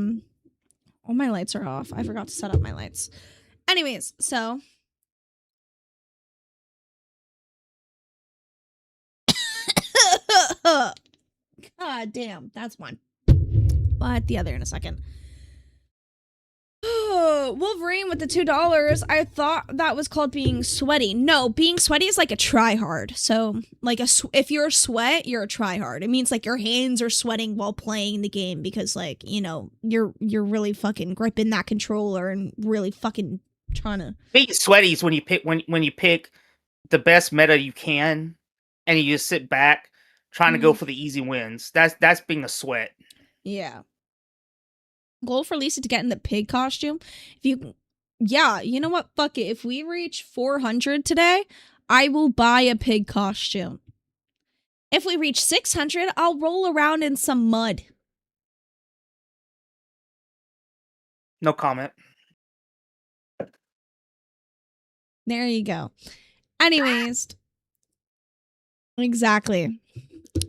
my lights are off. I forgot to set up my lights. Anyways, so God damn, that's one. But the other in a second. Wolverine with the $2. I thought that was called being sweaty. No, being sweaty is like a try hard. So, like if you're a sweat, you're a try hard. It means like your hands are sweating while playing the game because like, you know, you're really fucking gripping that controller and really fucking trying to. Being sweaty is when you pick the best meta you can, and you just sit back trying to go for the easy wins. That's being a sweat. Yeah. Goal for Lisa to get in the pig costume. You know what? Fuck it. If we reach 400 today, I will buy a pig costume. If we reach 600, I'll roll around in some mud. No comment. There you go. Anyways. Exactly.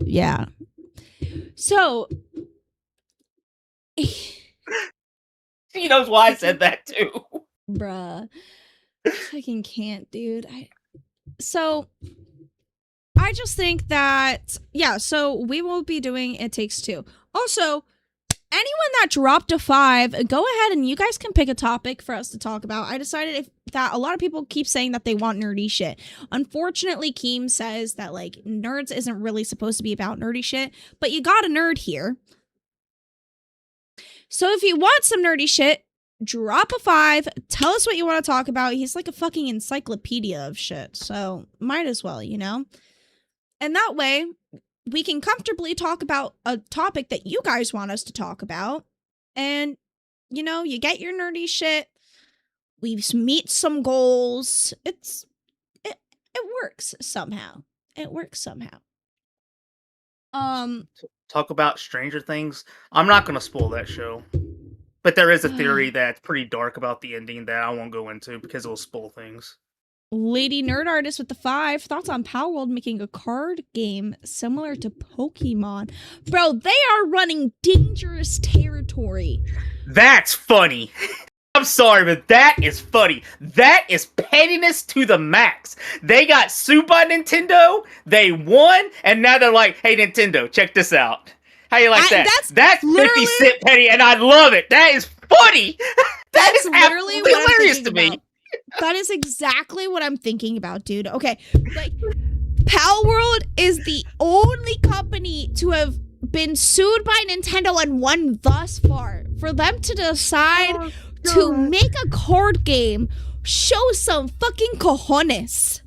Yeah. So. He knows why I said that too. Bruh. I fucking can't, dude. I just think that, yeah, so we will be doing It Takes Two. Also, anyone that dropped a 5, go ahead and you guys can pick a topic for us to talk about. I decided that a lot of people keep saying that they want nerdy shit. Unfortunately, Keem says that, like, nerds isn't really supposed to be about nerdy shit, but you got a nerd here. So if you want some nerdy shit, drop a 5. Tell us what you want to talk about. He's like a fucking encyclopedia of shit. So might as well, you know? And that way, we can comfortably talk about a topic that you guys want us to talk about. And, you know, you get your nerdy shit. We meet some goals. It works somehow. It works somehow. Talk about Stranger Things. I'm not going to spoil that show. But there is a theory that's pretty dark about the ending that I won't go into because it'll spoil things. Lady Nerd Artist with the 5. Thoughts on Power World making a card game similar to Pokemon? Bro, they are running dangerous territory. That's funny. I'm sorry, but that is funny. That is pettiness to the max. They got sued by Nintendo, they won, and now they're like, hey, Nintendo, check this out. How you like that? That's 50 literally- Cent Petty, and I love it. That is funny. That's is literally absolutely what I'm hilarious thinking to me. about. That is exactly what I'm thinking about, dude. Okay, like Pal World is the only company to have been sued by Nintendo and won thus far. For them to decide to make a card game, show some fucking cojones.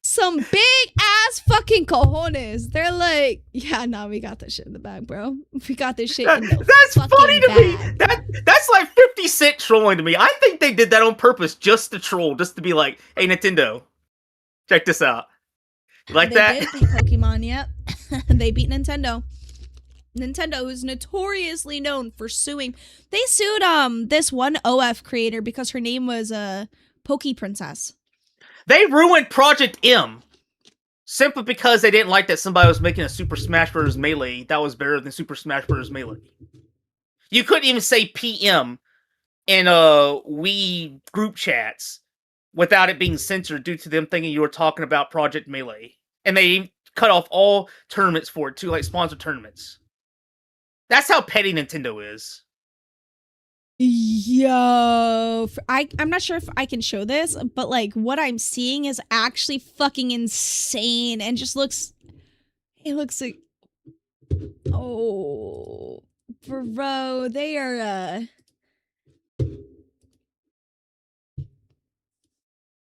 Some big ass fucking cojones. They're like, yeah, nah, we got this shit in the bag, bro. We got this shit in the That's fucking funny to bag. me. That's like 50 Cent trolling to me. I think they did that on purpose just to troll, just to be like, hey, Nintendo, check this out. You like They that? did beat Pokemon, yep. They beat Nintendo. Nintendo is notoriously known for suing. They sued this one OF creator because her name was Poke Princess. They ruined Project M simply because they didn't like that somebody was making a Super Smash Bros. Melee that was better than Super Smash Bros. Melee. You couldn't even say PM in Wii group chats without it being censored due to them thinking you were talking about Project Melee. And they cut off all tournaments for it too, like sponsored tournaments. That's how petty Nintendo is. Yo, I'm not sure if I can show this, but like what I'm seeing is actually fucking insane and just looks, it looks like, oh, bro, they are,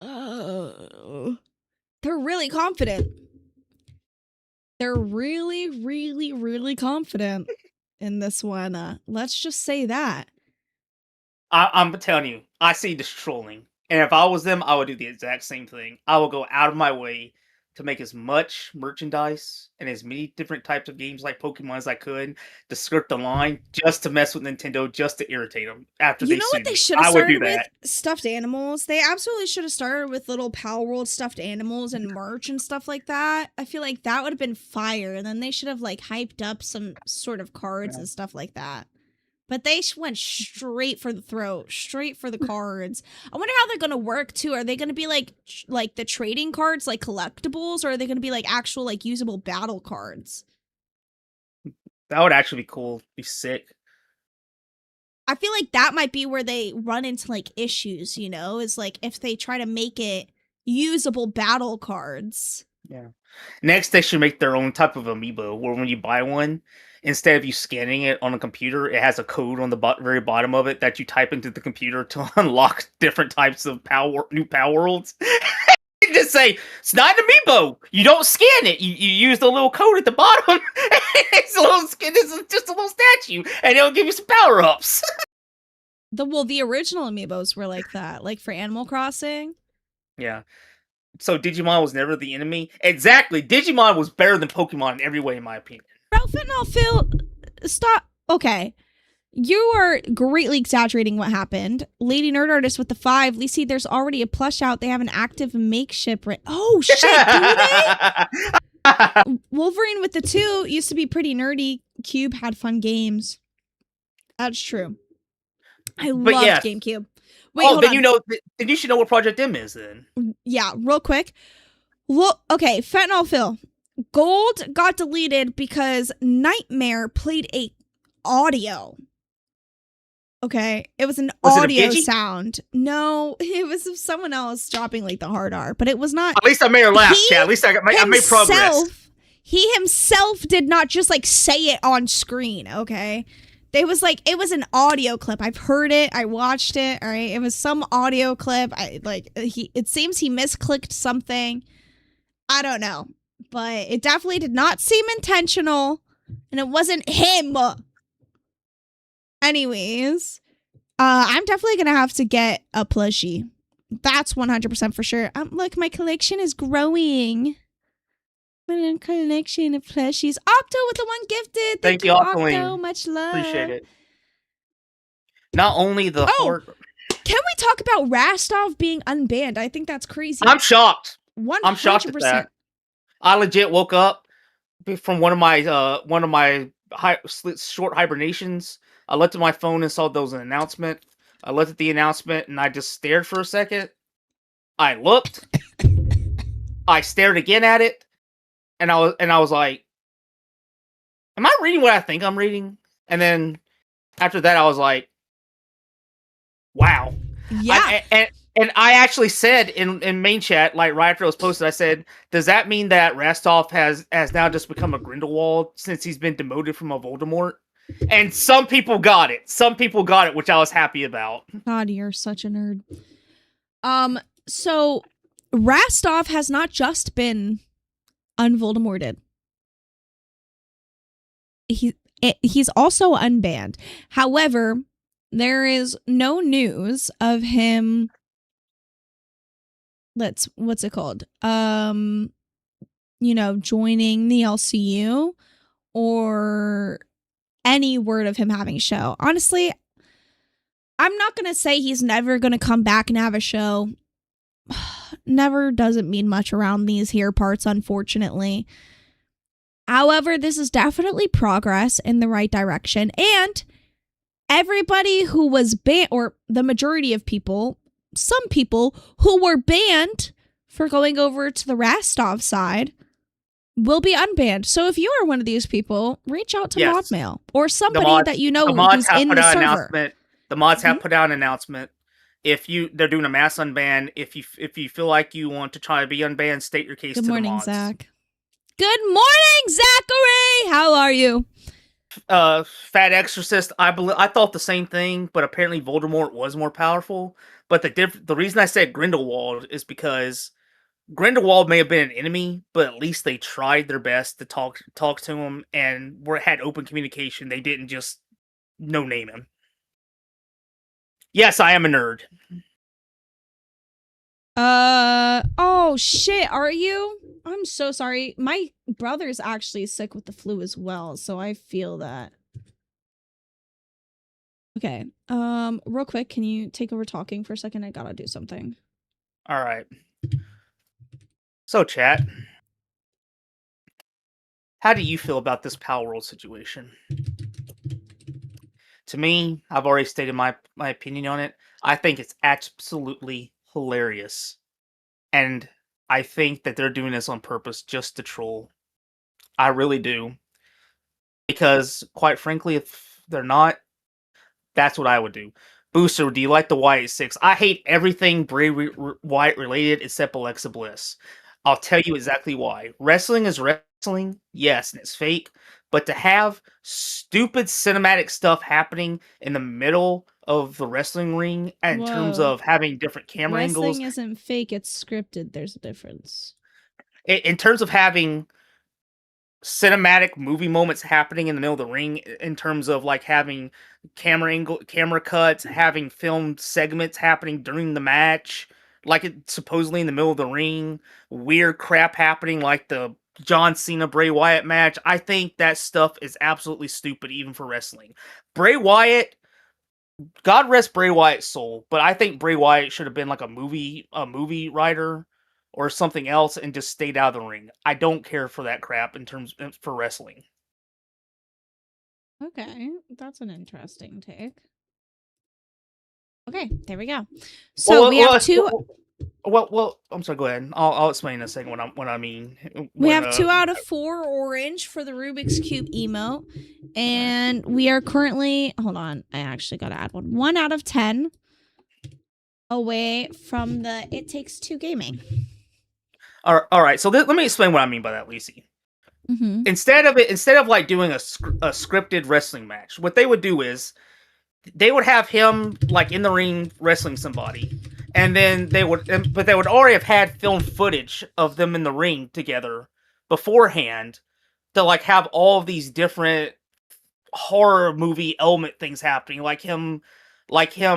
oh, they're really confident. They're really, really, really confident in this one. Let's just say that. I'm telling you, I see this trolling. And if I was them, I would do the exact same thing. I would go out of my way to make as much merchandise and as many different types of games like Pokemon as I could to skirt the line just to mess with Nintendo, just to irritate them after You they know sued what they me. should have I would do started with? that. Stuffed animals. They absolutely should have started with little Pal World stuffed animals and merch and stuff like that. I feel like that would have been fire. And then they should have like hyped up some sort of cards and stuff like that. But they went straight for the throat, straight for the cards. I wonder how they're gonna work too. Are they gonna be like the trading cards, like collectibles, or are they gonna be like actual like usable battle cards? That would actually be cool. Be sick. I feel like that might be where they run into like issues, you know, is like if they try to make it usable battle cards. Yeah. Next, they should make their own type of amiibo where when you buy one, instead of you scanning it on a computer, it has a code on the very bottom of it that you type into the computer to unlock different types of new Power Worlds. You just say, it's not an amiibo. You don't scan it. You use the little code at the bottom. It's just a little statue, and it'll give you some power-ups. The original amiibos were like that, like for Animal Crossing. Yeah. So Digimon was never the enemy? Exactly. Digimon was better than Pokemon in every way, in my opinion. Bro, Fentanyl Phil, stop. Okay. You are greatly exaggerating what happened. Lady Nerd Artist with the 5. Lacey, there's already a plush out. They have an active makeshift. Oh, shit, do they? Wolverine with the 2 used to be pretty nerdy. Cube had fun games. That's true. I loved GameCube. Wait, hold then on. then you should know what Project M is then. Yeah, real quick. Okay, Fentanyl Phil. Gold got deleted because Nightmare played a audio. Okay, it was an audio sound. No, it was of someone else dropping like the hard R, but it was not. At least I made her laugh, Chad. At least I made progress. He himself did not just like say it on screen. Okay, it was an audio clip. I've heard it. I watched it. All right, it was some audio clip. It seems he misclicked something. I don't know, but it definitely did not seem intentional, and it wasn't him. Anyways, I'm definitely gonna have to get a plushie. That's 100% for sure. Look, my collection is growing. My collection of plushies. Octo with the 1 gifted. Thank you, Octo. Much love. Appreciate it. Not only the heart. Can we talk about Rastov being unbanned? I think that's crazy. I'm shocked. 100%. I'm shocked at that. I legit woke up from one of my short hibernations. I looked at my phone and saw there was an announcement. I looked at the announcement and I just stared for a second. I looked. I stared again at it, and I was like, am I reading what I think I'm reading? And then after that, I was like, wow. Yeah. And I actually said in main chat, like right after it was posted, I said, does that mean that Rastov has now just become a Grindelwald since he's been demoted from a Voldemort? And some people got it. Some people got it, which I was happy about. God, you're such a nerd. So Rastov has not just been unvoldemorted. He's also unbanned. However, there is no news of him. What's it called? Joining the LCU or any word of him having a show. Honestly, I'm not gonna say he's never gonna come back and have a show. Never doesn't mean much around these here parts, unfortunately. However, this is definitely progress in the right direction. And everybody who was banned, or the majority of people, some people who were banned for going over to the Rastov side will be unbanned. So if you are one of these people, reach out to Yes. Modmail or somebody that you know who's in the server. The mods have put out an announcement. If they're doing a mass unban. If you feel like you want to try to be unbanned, state your case Good to morning, the mods. Zach. Good morning, Zachary. How are you? Fat Exorcist. I thought the same thing, but apparently Voldemort was more powerful. But the reason I said Grindelwald is because Grindelwald may have been an enemy, but at least they tried their best to talk to him and had open communication. They didn't just no name him. Yes, I am a nerd. Oh shit, are you? I'm so sorry. My brother's actually sick with the flu as well, so I feel that. Okay. Real quick, can you take over talking for a second? I gotta do something. All right. So, chat, how do you feel about this Power World situation? To me, I've already stated my opinion on it. I think it's absolutely hilarious. And I think that they're doing this on purpose just to troll. I really do. Because, quite frankly, if they're not, that's what I would do. Booster, do you like the Wyatt 6? I hate everything Bray Wyatt related except Alexa Bliss. I'll tell you exactly why. Wrestling is wrestling, yes, and it's fake. But to have stupid cinematic stuff happening in the middle of the wrestling ring in terms Whoa. of having different camera angles, Wrestling isn't fake, it's scripted. There's a difference. in terms of having cinematic movie moments happening in the middle of the ring, in terms of like having camera cuts, having filmed segments happening during the match, like it supposedly in the middle of the ring, weird crap happening like the John Cena Bray Wyatt match. I think that stuff is absolutely stupid even for wrestling. Bray Wyatt, God rest Bray Wyatt's soul, but I think Bray Wyatt should have been like a movie writer or something else and just stayed out of the ring. I don't care for that crap in terms for wrestling. Okay, that's an interesting take. Okay, there we go. So we have two. Well, I'm sorry. Go ahead. I'll explain in a second what I mean. We have 2 out of 4 orange for the Rubik's Cube emote. And we are currently, hold on, I actually got to add one. 1 out of 10 away from the It Takes 2 gaming. All right. So let me explain what I mean by that, Lacey. Mm-hmm. Instead of like doing a scripted wrestling match, what they would do is they would have him like in the ring wrestling somebody, and then they would already have had filmed footage of them in the ring together beforehand to like have all of these different horror movie element things happening, like him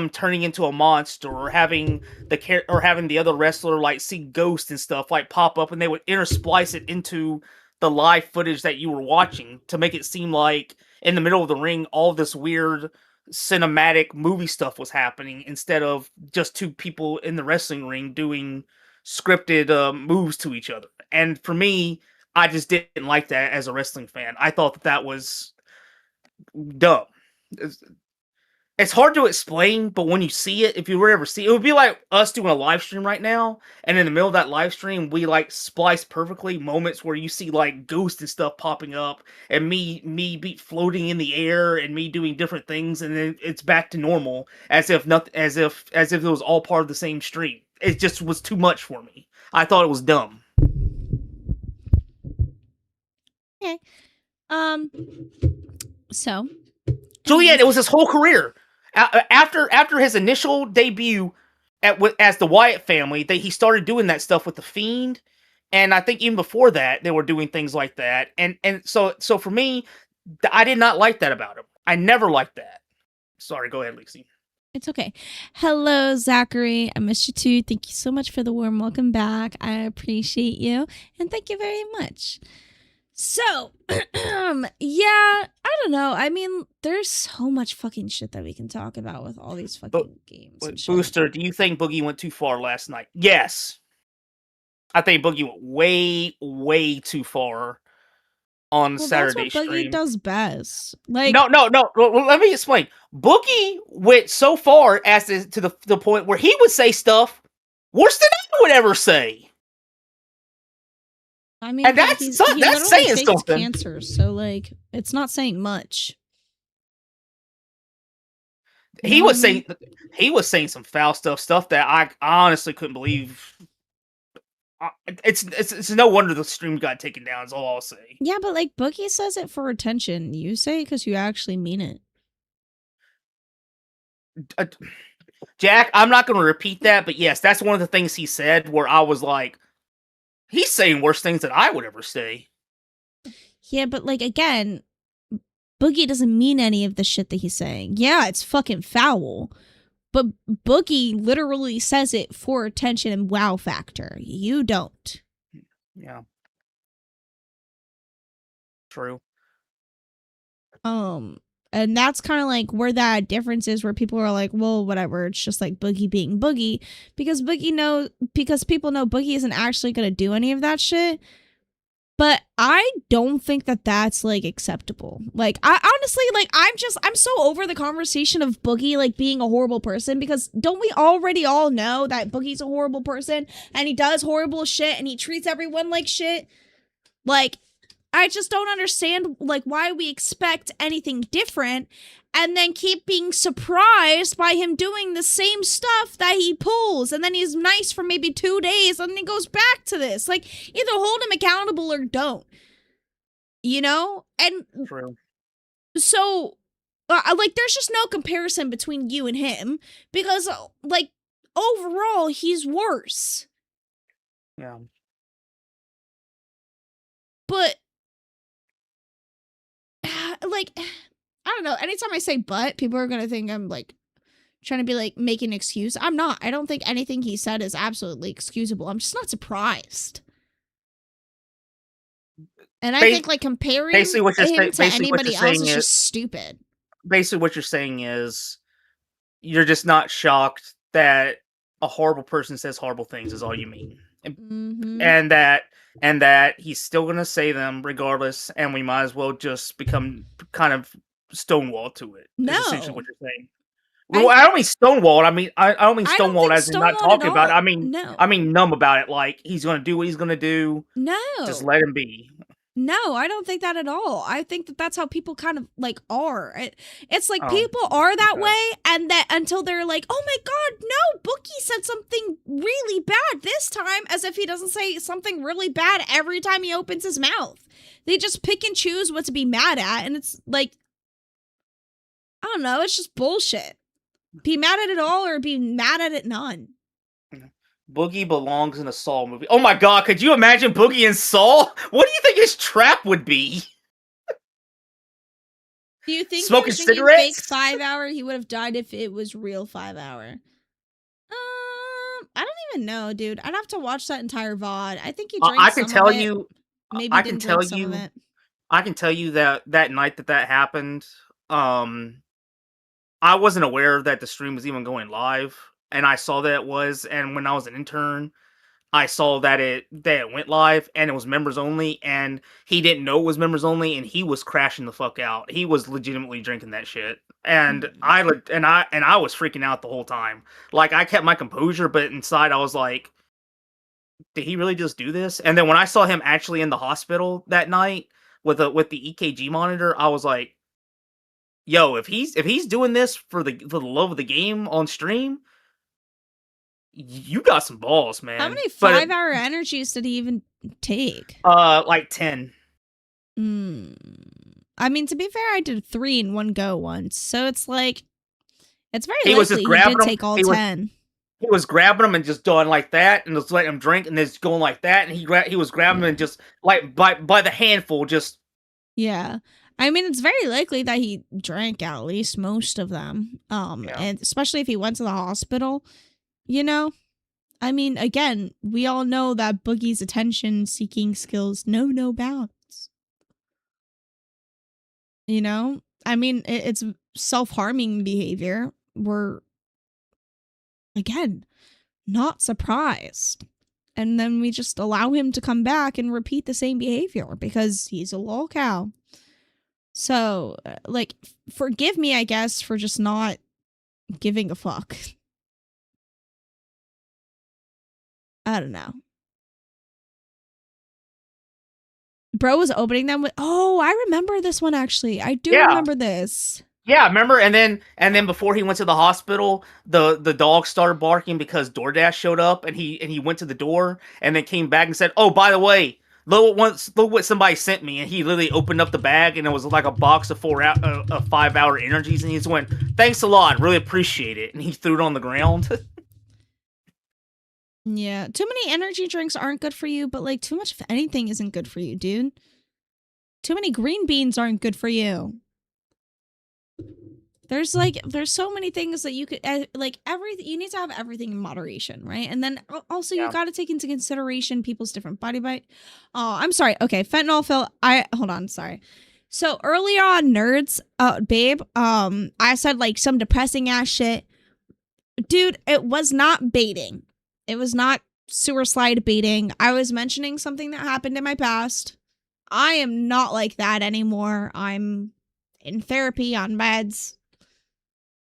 turning into a monster, or having the other wrestler like see ghosts and stuff like pop up, and they would intersplice it into the live footage that you were watching to make it seem like in the middle of the ring all this weird cinematic movie stuff was happening instead of just 2 people in the wrestling ring doing scripted moves to each other. And for me, I just didn't like that as a wrestling fan. I thought that was dumb. it's hard to explain, but when you see it, if you were ever see it, would be like us doing a live stream right now, and in the middle of that live stream, we like splice perfectly moments where you see like ghosts and stuff popping up, and me be floating in the air, and me doing different things, and then it's back to normal, as if nothing, as if it was all part of the same stream. It just was too much for me. I thought it was dumb. Okay. So. Juliet, it was his whole career. After his initial debut as the Wyatt family, he started doing that stuff with the Fiend, and I think even before that they were doing things like that. And so for me, I did not like that about him. I never liked that. Sorry, go ahead, Lexi. It's okay. Hello, Zachary. I missed you too. Thank you so much for the warm welcome back. I appreciate you, and thank you very much. So, yeah, I don't know. I mean, there's so much fucking shit that we can talk about with all these fucking games. But and shit. Booster, do you think Boogie went too far last night? Yes. I think Boogie went way too far on Saturday that's what Boogie stream. does best. Like, no. Well, let me explain. Boogie went so far as to the point where he would say stuff worse than I would ever say. I mean, and that's saying something. Cancer, so like, it's not saying much. He was saying some foul stuff that I honestly couldn't believe. It's no wonder the stream got taken down. Is all I'll say. Yeah, but like Boogie says it for attention. You say it because you actually mean it. Jack, I'm not going to repeat that, but yes, that's one of the things he said where I was like, he's saying worse things than I would ever say. Yeah, but like again, Boogie doesn't mean any of the shit that he's saying. Yeah, it's fucking foul. But Boogie literally says it for attention and wow factor. You don't. Yeah. True. And that's kind of like where that difference is, where people are like, well, whatever, it's just like Boogie being Boogie. Because people know Boogie isn't actually going to do any of that shit. But I don't think that that's like acceptable. Like, I honestly, like, I'm so over the conversation of Boogie like being a horrible person, because don't we already all know that Boogie's a horrible person and he does horrible shit and he treats everyone like shit? Like, I just don't understand like why we expect anything different and then keep being surprised by him doing the same stuff that he pulls, and then he's nice for maybe 2 days and then he goes back to this. Like, either hold him accountable or don't. You know? And True. So like, there's just no comparison between you and him, because like overall he's worse. Yeah. But like, I don't know. Anytime I say but, people are gonna think I'm like trying to be like making an excuse. I'm not. I don't think anything he said is absolutely excusable. I'm just not surprised. And I think like comparing him to anybody else is just stupid. Basically, what you're saying is you're just not shocked that a horrible person says horrible things is all you mean, and that he's still gonna say them regardless, and we might as well just become kind of stonewall to it. No, is essentially what you're saying. Well, I don't mean stonewall. I don't mean stonewall as in not talking about it. I mean numb about it. Like, he's gonna do what he's gonna do. No, just let him be. No, I don't think that at all. I think that that's how people kind of like are. It's like people are that way, and that until they're like, oh my god, no, Bookie said something really bad this time, as if he doesn't say something really bad every time he opens his mouth. They just pick and choose what to be mad at, and it's like, I don't know, it's just bullshit. Be mad at it all or be mad at it none. Boogie belongs in a Saw movie. Oh my god, could you imagine Boogie in Saw? What do you think his trap would be? Do you think smoking cigarettes? Fake 5 hour, he would have died if it was real 5 hour. I don't even know, dude. I'd have to watch that entire VOD. I think he drank I can some tell of it. you. Maybe I didn't can tell drink some you. of it. I can tell you that night that happened. I wasn't aware that the stream was even going live, and I saw that it was. And when I was an intern, I saw that it went live and it was members only, and he didn't know it was members only, and he was crashing the fuck out. He was legitimately drinking that shit, and I was freaking out the whole time. Like, I kept my composure, but inside I was like, did he really just do this? And then when I saw him actually in the hospital that night with the EKG monitor, I was like, yo, if he's doing this for the love of the game on stream, you got some balls, man. How many But 5-hour energies did he even take? like 10. I mean, to be fair, I did 3 in one go once, so it's like it's very He was just likely he grabbing did 'em. take all He was- 10. He was grabbing them and just doing like that, and just letting him drink, and just going like that, and he was grabbing them and just like by the handful, just Yeah. I mean, it's very likely that he drank at least most of them. Yeah. And especially if he went to the hospital, you know? I mean, again, we all know that Boogie's attention-seeking skills know no bounds. You know? I mean, it's self-harming behavior. We're, again, not surprised. And then we just allow him to come back and repeat the same behavior because he's a lol cow. So, like, forgive me, I guess, for just not giving a fuck. I don't know. Bro was opening them with, oh, I remember this one, actually. I do Yeah. remember this. yeah. Remember, and then before he went to the hospital, the dog started barking because DoorDash showed up, and he went to the door, and then came back and said, "Oh, by the way, look what somebody sent me," and he literally opened up the bag, and it was like a box of 5-hour energies, and he just went, "Thanks a lot, really appreciate it," and he threw it on the ground. Yeah, too many energy drinks aren't good for you, but like too much of anything isn't good for you, dude. Too many green beans aren't good for you. There's so many things that you could like everything. You need to have everything in moderation, right? And then also you got to take into consideration people's different body type. Oh, I'm sorry. Okay, fentanyl fill. Hold on. Sorry. So earlier on, nerds, babe, I said like some depressing ass shit. Dude, it was not baiting. It was not sewer slide baiting. I was mentioning something that happened in my past. I am not like that anymore. I'm in therapy on meds.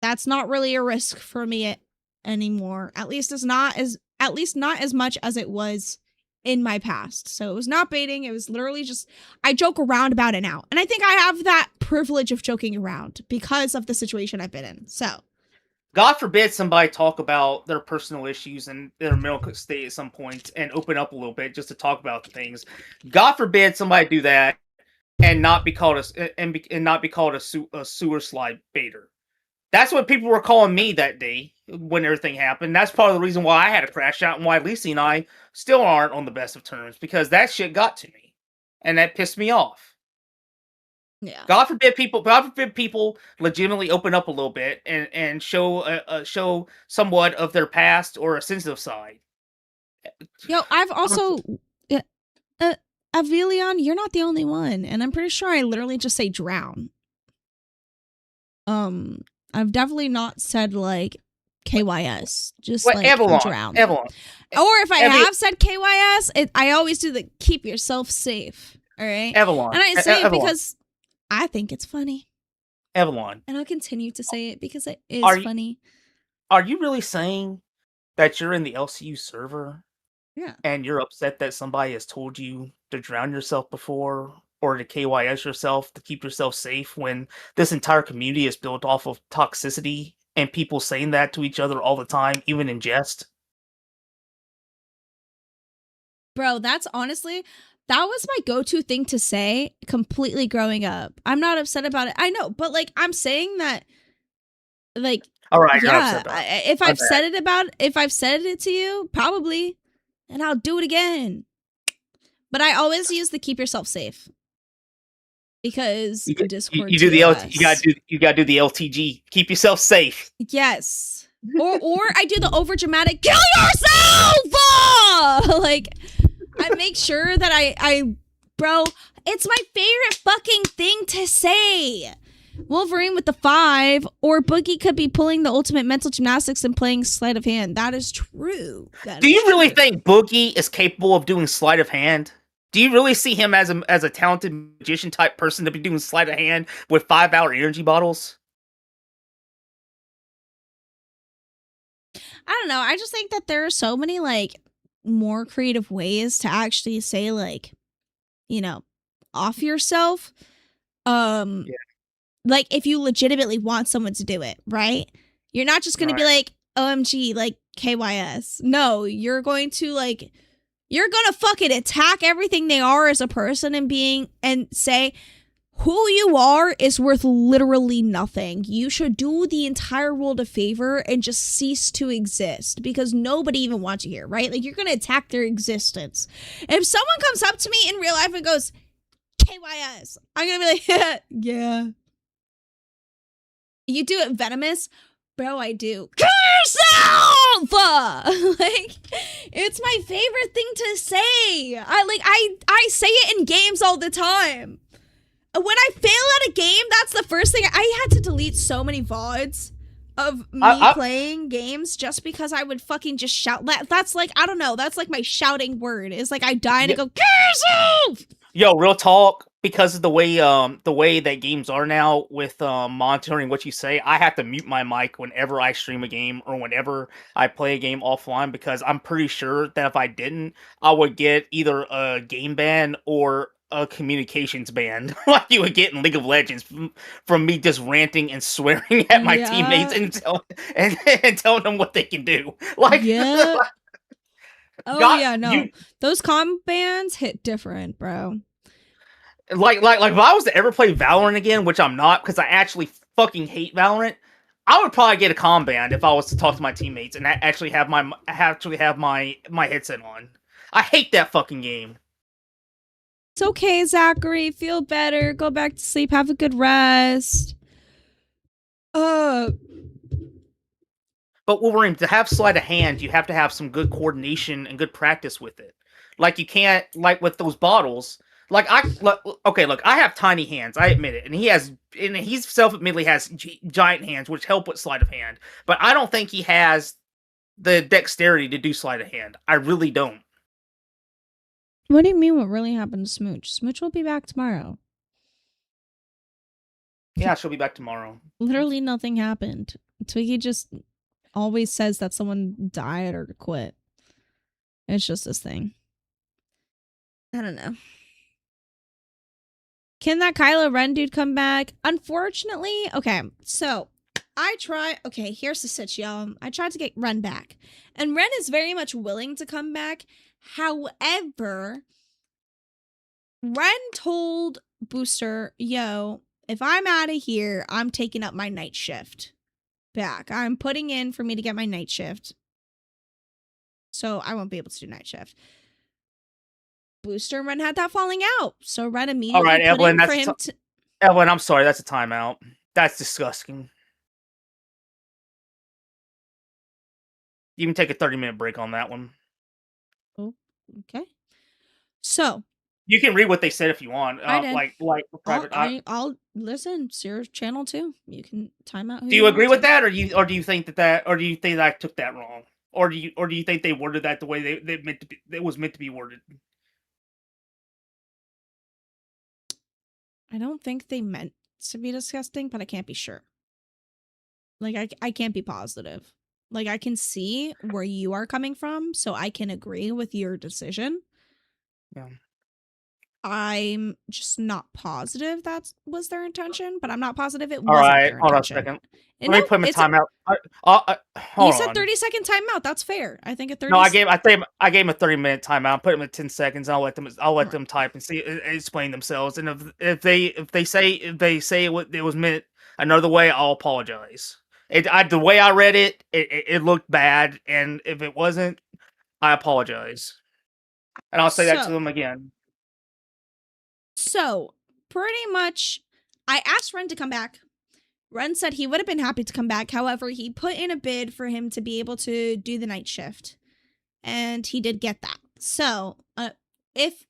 That's not really a risk for me anymore. At least not as much as it was in my past. So it was not baiting. It was literally just I joke around about it now. And I think I have that privilege of joking around because of the situation I've been in. So God forbid somebody talk about their personal issues and their mental state at some point and open up a little bit just to talk about the things. God forbid somebody do that and not be called a sewer slide baiter. That's what people were calling me that day when everything happened. That's part of the reason why I had a crash out and why Lisa and I still aren't on the best of terms, because that shit got to me and that pissed me off. yeah. God forbid people legitimately open up a little bit and show somewhat of their past or a sensitive side. Yo, I've also Avelion, you're not the only one, and I'm pretty sure I literally just say drown. I've definitely not said like KYS, just What, like Evelyn? drown. Evelyn. Or if I Evi- have said KYS, I always do the keep yourself safe. All right, Evelyn. and I say it Evelyn. because I think it's funny, Evelyn, and I'll continue to say it because it is Are you- funny. are you really saying that you're in the LCU server Yeah. and you're upset that somebody has told you to drown yourself before or to KYS yourself to keep yourself safe when this entire community is built off of toxicity and people saying that to each other all the time, even in jest? Bro, that was my go-to thing to say completely growing up. I'm not upset about it. I know, but like I'm saying that like All right, you're yeah, upset about it. if My I've bad. if I've said it to you, probably, and I'll do it again. But I always use the keep yourself safe. Because Discord You do the TOS. you gotta do the LTG. Keep yourself safe. Yes. Or I do the over dramatic kill yourself. Like I make sure that I bro, it's my favorite fucking thing to say. Wolverine with the 5, or Boogie could be pulling the ultimate mental gymnastics and playing sleight of hand. That is true. Do you really think Boogie is capable of doing sleight of hand? Do you really see him as a talented magician type person to be doing sleight of hand with 5-hour energy bottles? I don't know. I just think that there are so many like more creative ways to actually say like, you know, off yourself. Like if you legitimately want someone to do it, right? You're not just going to be like, OMG, like KYS. No, you're going to like, you're going to fucking attack everything they are as a person and say, who you are is worth literally nothing. You should do the entire world a favor and just cease to exist because nobody even wants you here, right? Like, you're going to attack their existence. If someone comes up to me in real life and goes, KYS, I'm going to be like, yeah. You do it venomous? Bro, I do. Kill yourself! Like, it's my favorite thing to say. I say it in games all the time. When I fail at a game, that's the first thing. I had to delete so many VODs of me playing games just because I would fucking just shout. That's like, I don't know. That's like my shouting word. It's like I die and I go, kill yourself! Yo, real talk, because of the way that games are now with monitoring what you say, I have to mute my mic whenever I stream a game or whenever I play a game offline because I'm pretty sure that if I didn't, I would get either a game ban or a communications ban like you would get in League of Legends from me just ranting and swearing at my teammates and telling them what they can do. Like, yeah. Oh God, yeah, no. Those comp bans hit different, bro. Like if I was to ever play Valorant again, which I'm not because I actually fucking hate Valorant, I would probably get a comm ban if I was to talk to my teammates and actually have my headset on. I hate that fucking game. It's okay, Zachary. Feel better. Go back to sleep. Have a good rest. But Wolverine, to have sleight of hand, you have to have some good coordination and good practice with it. Like you can't, like with those bottles. Look, I have tiny hands. I admit it, and he self-admittedly has giant hands, which help with sleight of hand. But I don't think he has the dexterity to do sleight of hand. I really don't. What do you mean what really happened to Smooch? Smooch will be back tomorrow. Yeah, she'll be back tomorrow. Literally nothing happened. Twiggy just always says that someone died or quit. It's just this thing. I don't know. Can that Kylo Ren dude come back? Unfortunately, okay, so okay, here's the sitch, y'all. I tried to get Ren back. And Ren is very much willing to come back. However, Ren told Booster, yo, if I'm out of here, I'm taking up my night shift back. I'm putting in for me to get my night shift. So I won't be able to do night shift. Booster and Ren had that falling out. So Ren immediately all right, Evelyn, for him to... Evelyn, I'm sorry, that's a timeout. That's disgusting. You can take a 30-minute break on that one. Oh, okay. So you can read what they said if you want. I did. Like private. I'll listen. It's your channel too. You can time out. Do you agree with that, or do you think that I took that wrong, or do you think they worded that the way they meant to be? It was meant to be worded. I don't think they meant to be disgusting, but I can't be sure. Like I can't be positive. Like I can see where you are coming from, so I can agree with your decision. Yeah. I'm just not positive that was their intention, but I'm not positive it All wasn't right, their hold on a intention. second. And Let me put him in timeout. You said 30-second timeout. That's fair. I think a 30. No, I gave him a 30-minute timeout. Put him at 10 seconds. And I'll let them type and see explain themselves. And if they say it was meant another way, I'll apologize. The way I read it looked bad, and if it wasn't, I apologize. And I'll say that to them again. So, pretty much, I asked Ren to come back. Ren said he would have been happy to come back. However, he put in a bid for him to be able to do the night shift. And he did get that. So, if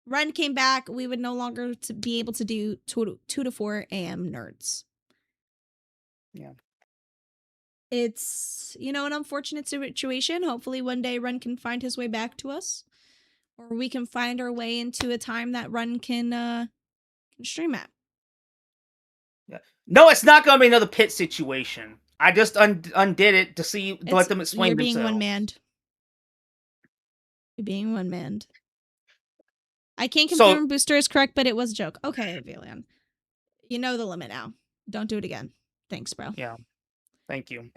Ren came back, we would no longer be able to do 2 to 4 a.m. nerds. Yeah. It's, you know, an unfortunate situation. Hopefully one day Run can find his way back to us. Or we can find our way into a time that Run can stream at. No, it's not gonna be another pit situation. I just undid it to see let them explain You're being themselves. one-manned. You're being one-manned. I can't So- confirm Booster is correct, but it was a joke. Okay, Valian. You know the limit now. Don't do it again. Thanks, bro. Yeah. Thank you.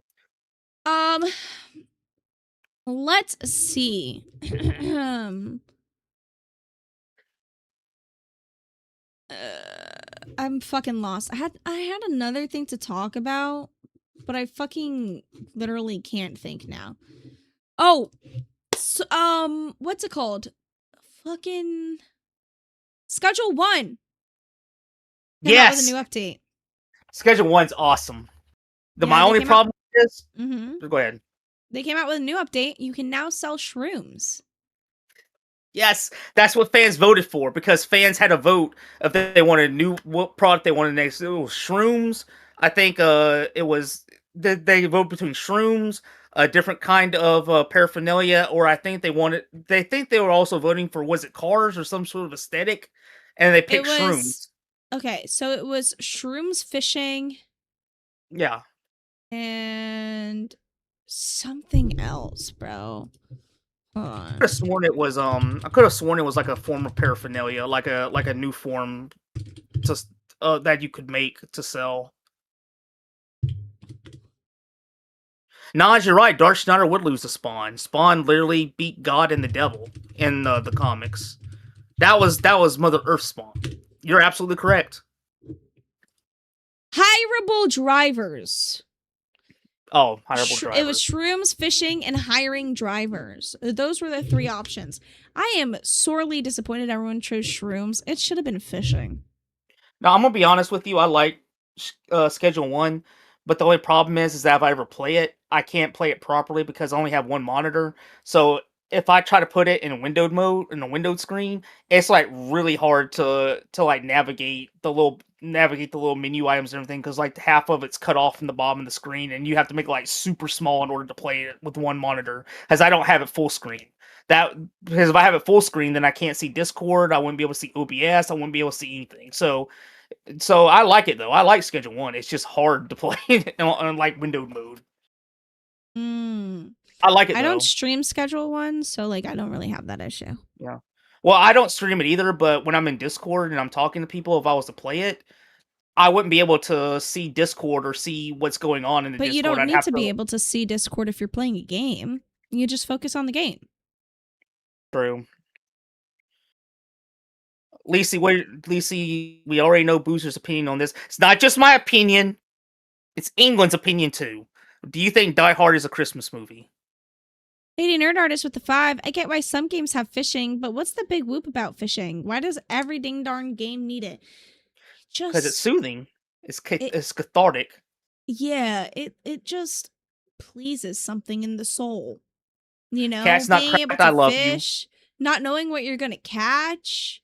Let's see. I'm fucking lost. I had another thing to talk about, but I fucking literally can't think now. Oh, so, what's it called? Fucking Schedule 1. Came out Yes. with a new update. Schedule 1's awesome. Yeah, my they only came out- problem is Mm-hmm. go ahead. They came out with a new update. You can now sell shrooms. Yes, that's what fans voted for because fans had a vote if they wanted what product they wanted next. It was shrooms. I think it was they voted between shrooms, a different kind of paraphernalia, or I think they were also voting for, was it cars or some sort of aesthetic, and they picked shrooms. Okay, so it was shrooms fishing Yeah. and something else, bro. Hold on. I could have sworn it was like a form of paraphernalia, like a new form to that you could make to sell. Naj, you're right. Dark Schneider would lose to Spawn. Spawn literally beat God and the devil in the comics. That was Mother Earth Spawn. You're absolutely correct. Hireable drivers. Oh, hireable drivers. It was shrooms, fishing, and hiring drivers. Those were the three options. I am sorely disappointed everyone chose shrooms. It should have been fishing. Now, I'm gonna be honest with you. I like Schedule 1, but the only problem is that if I ever play it, I can't play it properly because I only have one monitor. So if I try to put it in windowed mode, in a windowed screen, it's like really hard to like navigate the little menu items and everything because like half of it's cut off from the bottom of the screen, and you have to make it like super small in order to play it with one monitor because I don't have it full screen. Because if I have it full screen, then I can't see Discord. I wouldn't be able to see OBS. I wouldn't be able to see anything. So I like it though. I like Schedule 1. It's just hard to play on like windowed mode. I like it though. I don't stream Schedule 1, so like I don't really have that issue. Yeah. Well, I don't stream it either, but when I'm in Discord and I'm talking to people, if I was to play it, I wouldn't be able to see Discord or see what's going on in the But Discord. you don't I'd need have to be able to see Discord if you're playing a game. You just focus on the game. True. Lacey, we already know Booster's opinion on this. It's not just my opinion. It's England's opinion too. Do you think Die Hard is a Christmas movie? Lady Nerd Artist with the 5. I get why some games have fishing, but what's the big whoop about fishing? Why does every ding darn game need it? Because it's soothing. It's cathartic. Yeah, it just pleases something in the soul. You know, Cat's not being cracked, able to I love you. fish, not knowing what you're gonna catch,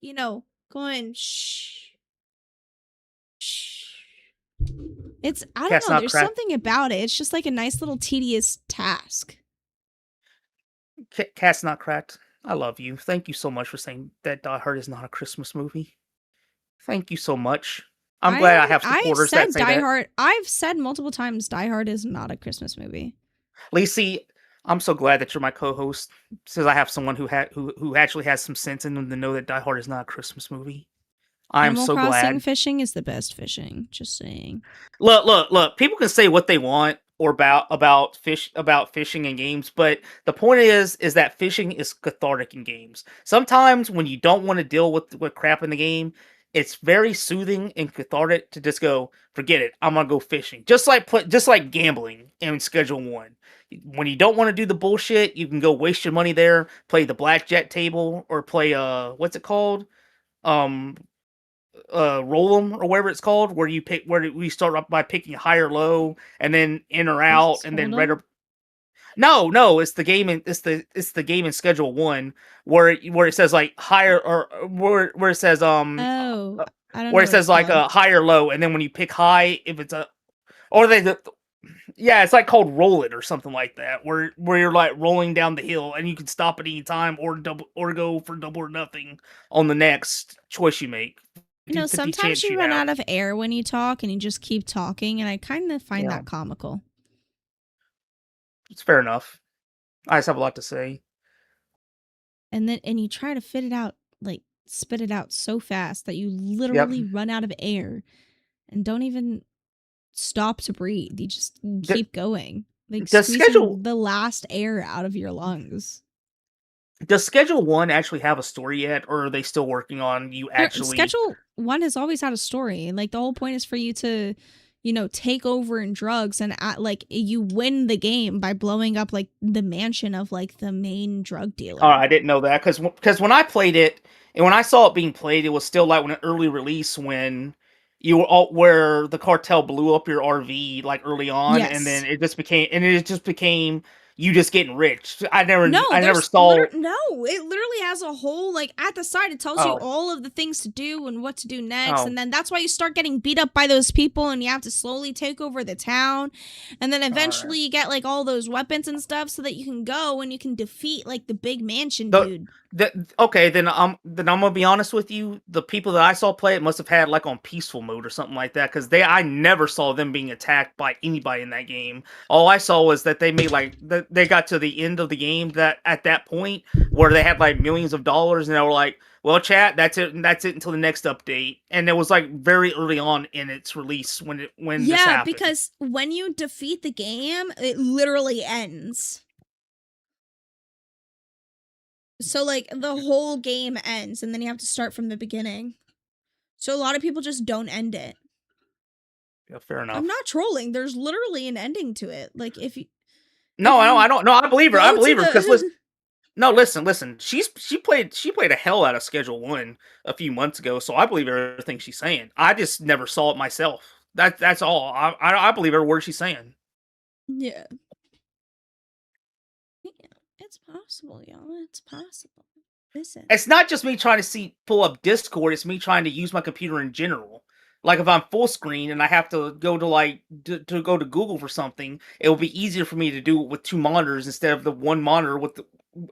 you know, going shh. It's I don't Cat's know, not there's cracked. something about it. It's just like a nice little tedious task. Cat's not cracked. I love you. Thank you so much for saying that Die Hard is not a Christmas movie. Thank you so much. I'm glad I have supporters that say Die that. Hard. I've said multiple times Die Hard is not a Christmas movie. Lacey, I'm so glad that you're my co-host, since I have someone who actually has some sense in them to know that Die Hard is not a Christmas movie. I'm Animal so Crossing glad. fishing is the best fishing. Just saying. Look. People can say what they want or about fishing in games, but the point is that fishing is cathartic in games. Sometimes when you don't want to deal with crap in the game, it's very soothing and cathartic to just go, forget it. I'm gonna go fishing. Just like gambling in Schedule 1. When you don't want to do the bullshit, you can go waste your money there, play the blackjack table, or play what's it called? Roll 'em or whatever it's called, where we start up by picking high or low, and then in or out, and then red or. No, it's the game it's the game in Schedule 1 where it says like higher or where it says Oh, I don't know where it what says it's like called. high or low, and then when you pick high, if it's a or yeah, it's like called Roll It or something like that, where you're like rolling down the hill and you can stop at any time or go for double or nothing on the next choice you make. You know, 50 sometimes chance you you run have. out of air when you talk and you just keep talking, and I kind of find Yeah, that comical. it's fair enough. I just have a lot to say. And you try to fit it out, like spit it out so fast that you Yep. literally run out of air and don't even stop to breathe. You just The, keep going, like the schedule squeezing the last air out of your lungs. Does Schedule 1 actually have a story yet, or are they still working on you actually? Schedule 1 has always had a story, and like the whole point is for you to, you know, take over in drugs and like you win the game by blowing up like the mansion of like the main drug dealer. Oh, I didn't know that because when I played it and when I saw it being played, it was still like when an early release when you were all where the cartel blew up your RV like early on, and then Yes. it just became you just getting rich. No, I never there's saw. no. It literally has a whole like at the side. It tells you Oh, all of the things to do and what to do next, oh, and then that's why you start getting beat up by those people, and you have to slowly take over the town, and then all right. eventually you get like all those weapons and stuff, so that you can go and you can defeat like the big mansion The dude. okay, then I'm gonna be honest with you. The people that I saw play it must have had like on peaceful mode or something like that because I never saw them being attacked by anybody in that game. All I saw was that they made like they got to the end of the game that at that point where they had like millions of dollars and they were like, "Well, chat, that's it until the next update." And it was like very early on in its release when this Yeah, happened. because when you defeat the game, it literally ends. So like the whole game ends, and then you have to start from the beginning. So a lot of people just don't end it. Yeah, fair I'm enough. not trolling. There's literally an ending to it. Like if No, I you don't. No, I believe her. I go to believe her because the no, listen. She played a hell out of Schedule 1 a few months ago, so I believe everything she's saying. I just never saw it myself. That's all. I believe every word she's saying. yeah. Yeah, it's possible, y'all. It's possible. Listen. It's not just me trying to pull up Discord. It's me trying to use my computer in general. Like if I'm full screen and I have to go to to go to Google for something, it will be easier for me to do it with two monitors instead of the one monitor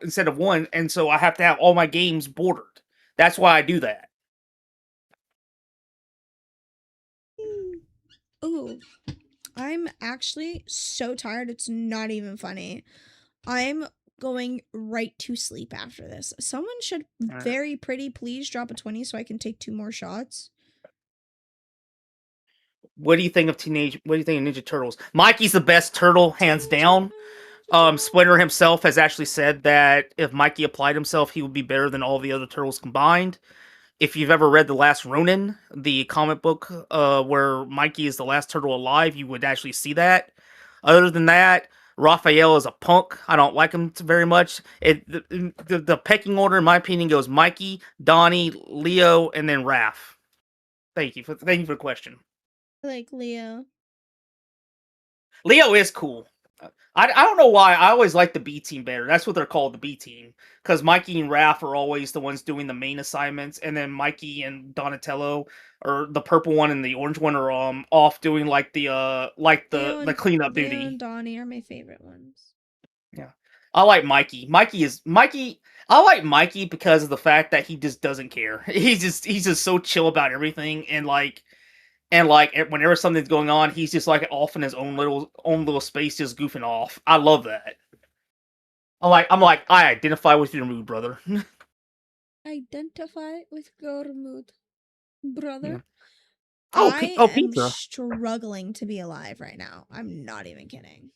instead of one, and so I have to have all my games bordered. That's why I do that. Ooh, I'm actually so tired. It's not even funny. I'm going right to sleep after this. Someone should very pretty please drop a 20 so I can take 2 more shots. What do you think of What do you think of Ninja Turtles? Mikey's the best turtle, hands down. Splinter himself has actually said that if Mikey applied himself, he would be better than all the other turtles combined. If you've ever read The Last Ronin, the comic book where Mikey is the last turtle alive, you would actually see that. Other than that, Raphael is a punk. I don't like him very much. The pecking order, in my opinion, goes Mikey, Donnie, Leo, and then Raph. Thank you for the question. I like Leo. Leo is cool. I don't know why. I always like the B team better. That's what they're called, the B team. Because Mikey and Raph are always the ones doing the main assignments, and then Mikey and Donatello, or the purple one and the orange one, are off doing like the cleanup Leo duty. and Donnie are my favorite ones. Yeah, I like Mikey. Mikey. I like Mikey because of the fact that he just doesn't care. He's just so chill about everything, and like whenever something's going on, he's just like off in his own little space, just goofing off. I love that. I'm like I identify with your mood, brother. Identify with your mood, brother. Yeah. I am Pizza. struggling to be alive right now. I'm not even kidding.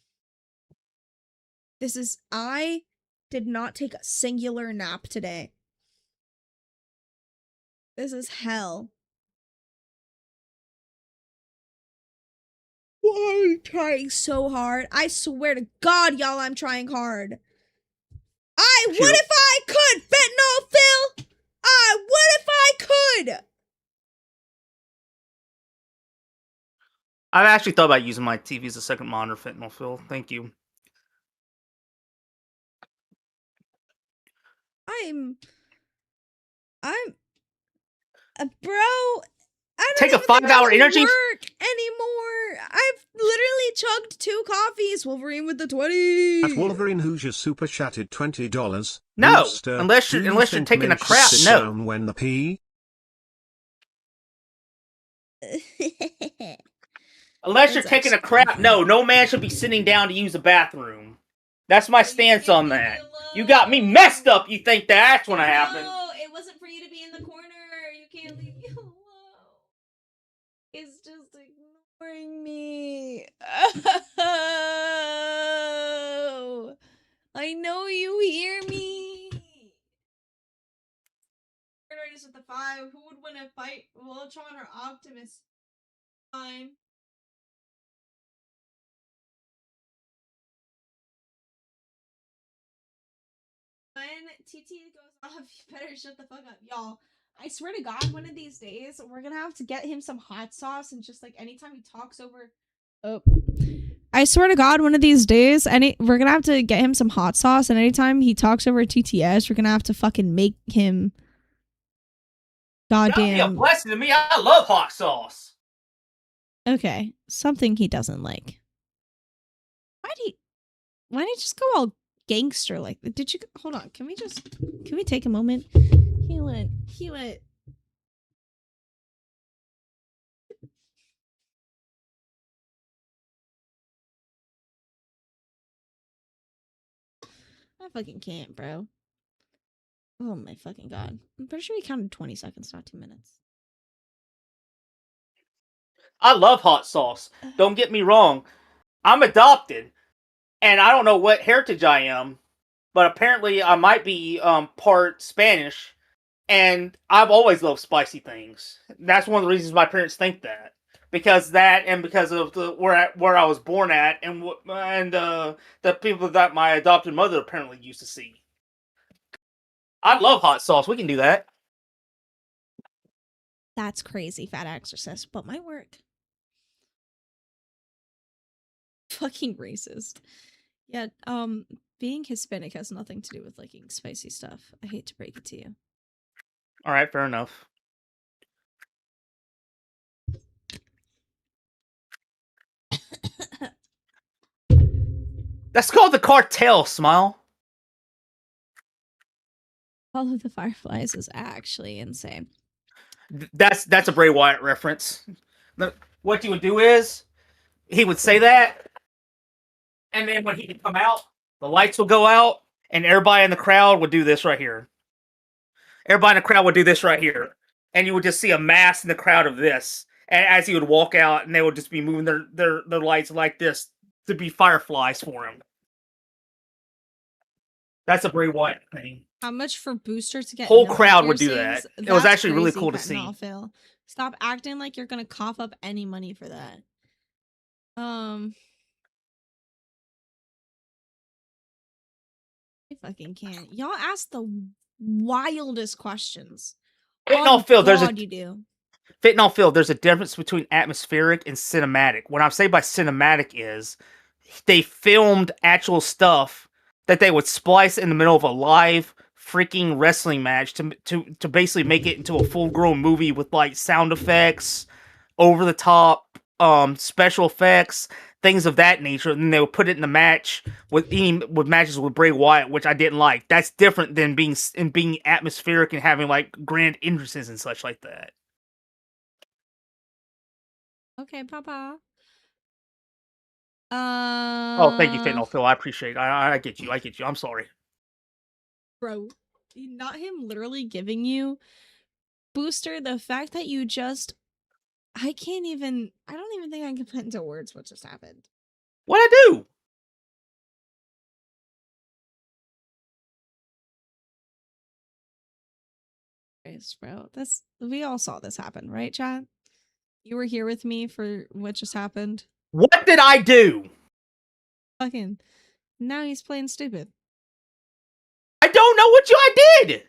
I did not take a singular nap today. This is hell. I'm trying so hard. I swear to God, y'all, I'm trying hard. What if I could, Fentanyl Phil? What if I could? I've actually thought about using my TV as a second monitor, Fentanyl Phil. Thank you. Bro, I don't Take a even think 5-hour that'll energy. work anymore. I've literally chugged 2 coffees. Wolverine with the 20. At Wolverine Hoosier super chatted $20. No, Booster, unless do you're you unless you're think taking men a should crap. sit No. down when the pee? Unless you're That's taking a actually crap, funny. no man should be sitting down to use a bathroom. That's my You stance can't on leave me that. alone. You got me messed up. You think that's gonna happen? No, it wasn't for you to be in the corner. You can't leave me alone. It's just ignoring me. Oh, I know you hear me. Artist with the 5. Who would win a fight, Voltron or Optimus? Time. When TT goes off, you better shut the fuck up, y'all. I swear to God, one of these days we're gonna have to get him some hot sauce and just like anytime he talks over. Oh. I swear to God, one of these days, we're gonna have to get him some hot sauce, and anytime he talks over TTS, we're gonna have to fucking make him. That'd be a Goddamn. blessing to me. I love hot sauce. Okay, something he doesn't like. Why did he just go all gangster like that? Did you hold on? Can we take a moment? He went. I fucking can't, bro. Oh my fucking God. I'm pretty sure he counted 20 seconds, not 2 minutes. I love hot sauce. Don't get me wrong. I'm adopted, and I don't know what heritage I am, but apparently I might be part Spanish, and I've always loved spicy things. That's one of the reasons my parents think that. Because that, and because of where I was born at, and the people that my adopted mother apparently used to see. I love hot sauce. We can do that. That's crazy, fat exorcist, but might work. Fucking racist. Yeah, being Hispanic has nothing to do with liking spicy stuff. I hate to break it to you. All right, fair enough. That's called the cartel, Smile. Follow the Fireflies is actually insane. That's a Bray Wyatt reference. What he would do is, he would say that, and then when he would come out, the lights would go out, and everybody in the crowd would do this right here. Everybody in the crowd would do this right here. And you would just see a mass in the crowd of this. And as he would walk out, and they would just be moving their lights like this to be fireflies for him. That's a Bray Wyatt thing. How much for Booster to get Whole no crowd would do piercings? that. It was That's actually really crazy, cool to Fat see. Phil. Stop acting like you're gonna cough up any money for that. I fucking can't. Y'all ask the wildest questions. No, Phil, there's a you do. Fentanyl Phil, there's a difference between atmospheric and cinematic. What I'm saying by cinematic is they filmed actual stuff that they would splice in the middle of a live freaking wrestling match to basically make it into a full-grown movie with like sound effects, over the top special effects, things of that nature, and then they would put it in the match with matches with Bray Wyatt, which I didn't like. That's different than being atmospheric and having like grand entrances and such like that. Okay, Papa. Oh, thank you, Fentanyl Phil. I appreciate it. I get you. I'm sorry. Bro, not him literally giving you Booster, the fact that you just I don't even think I can put into words what just happened. What'd I do? Bro, we all saw this happen, right, chat? You were here with me for what just happened. What did I do? Fucking now he's playing stupid. I don't know what I did.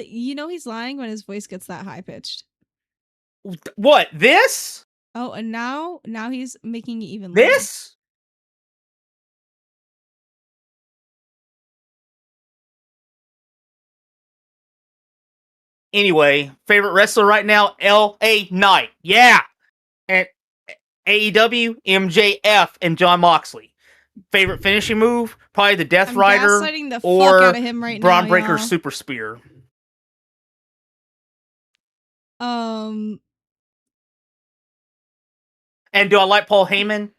You know he's lying when his voice gets that high pitched. What, this? Oh, and now he's making it even this? Anyway, favorite wrestler right now, L.A. Knight. Yeah. And AEW, MJF, and John Moxley. Favorite finishing move, probably the Death I'm Rider gaslighting the fuck or out of him right Braun now, Breaker's y'all. Super Spear. Um, And do I like Paul Heyman?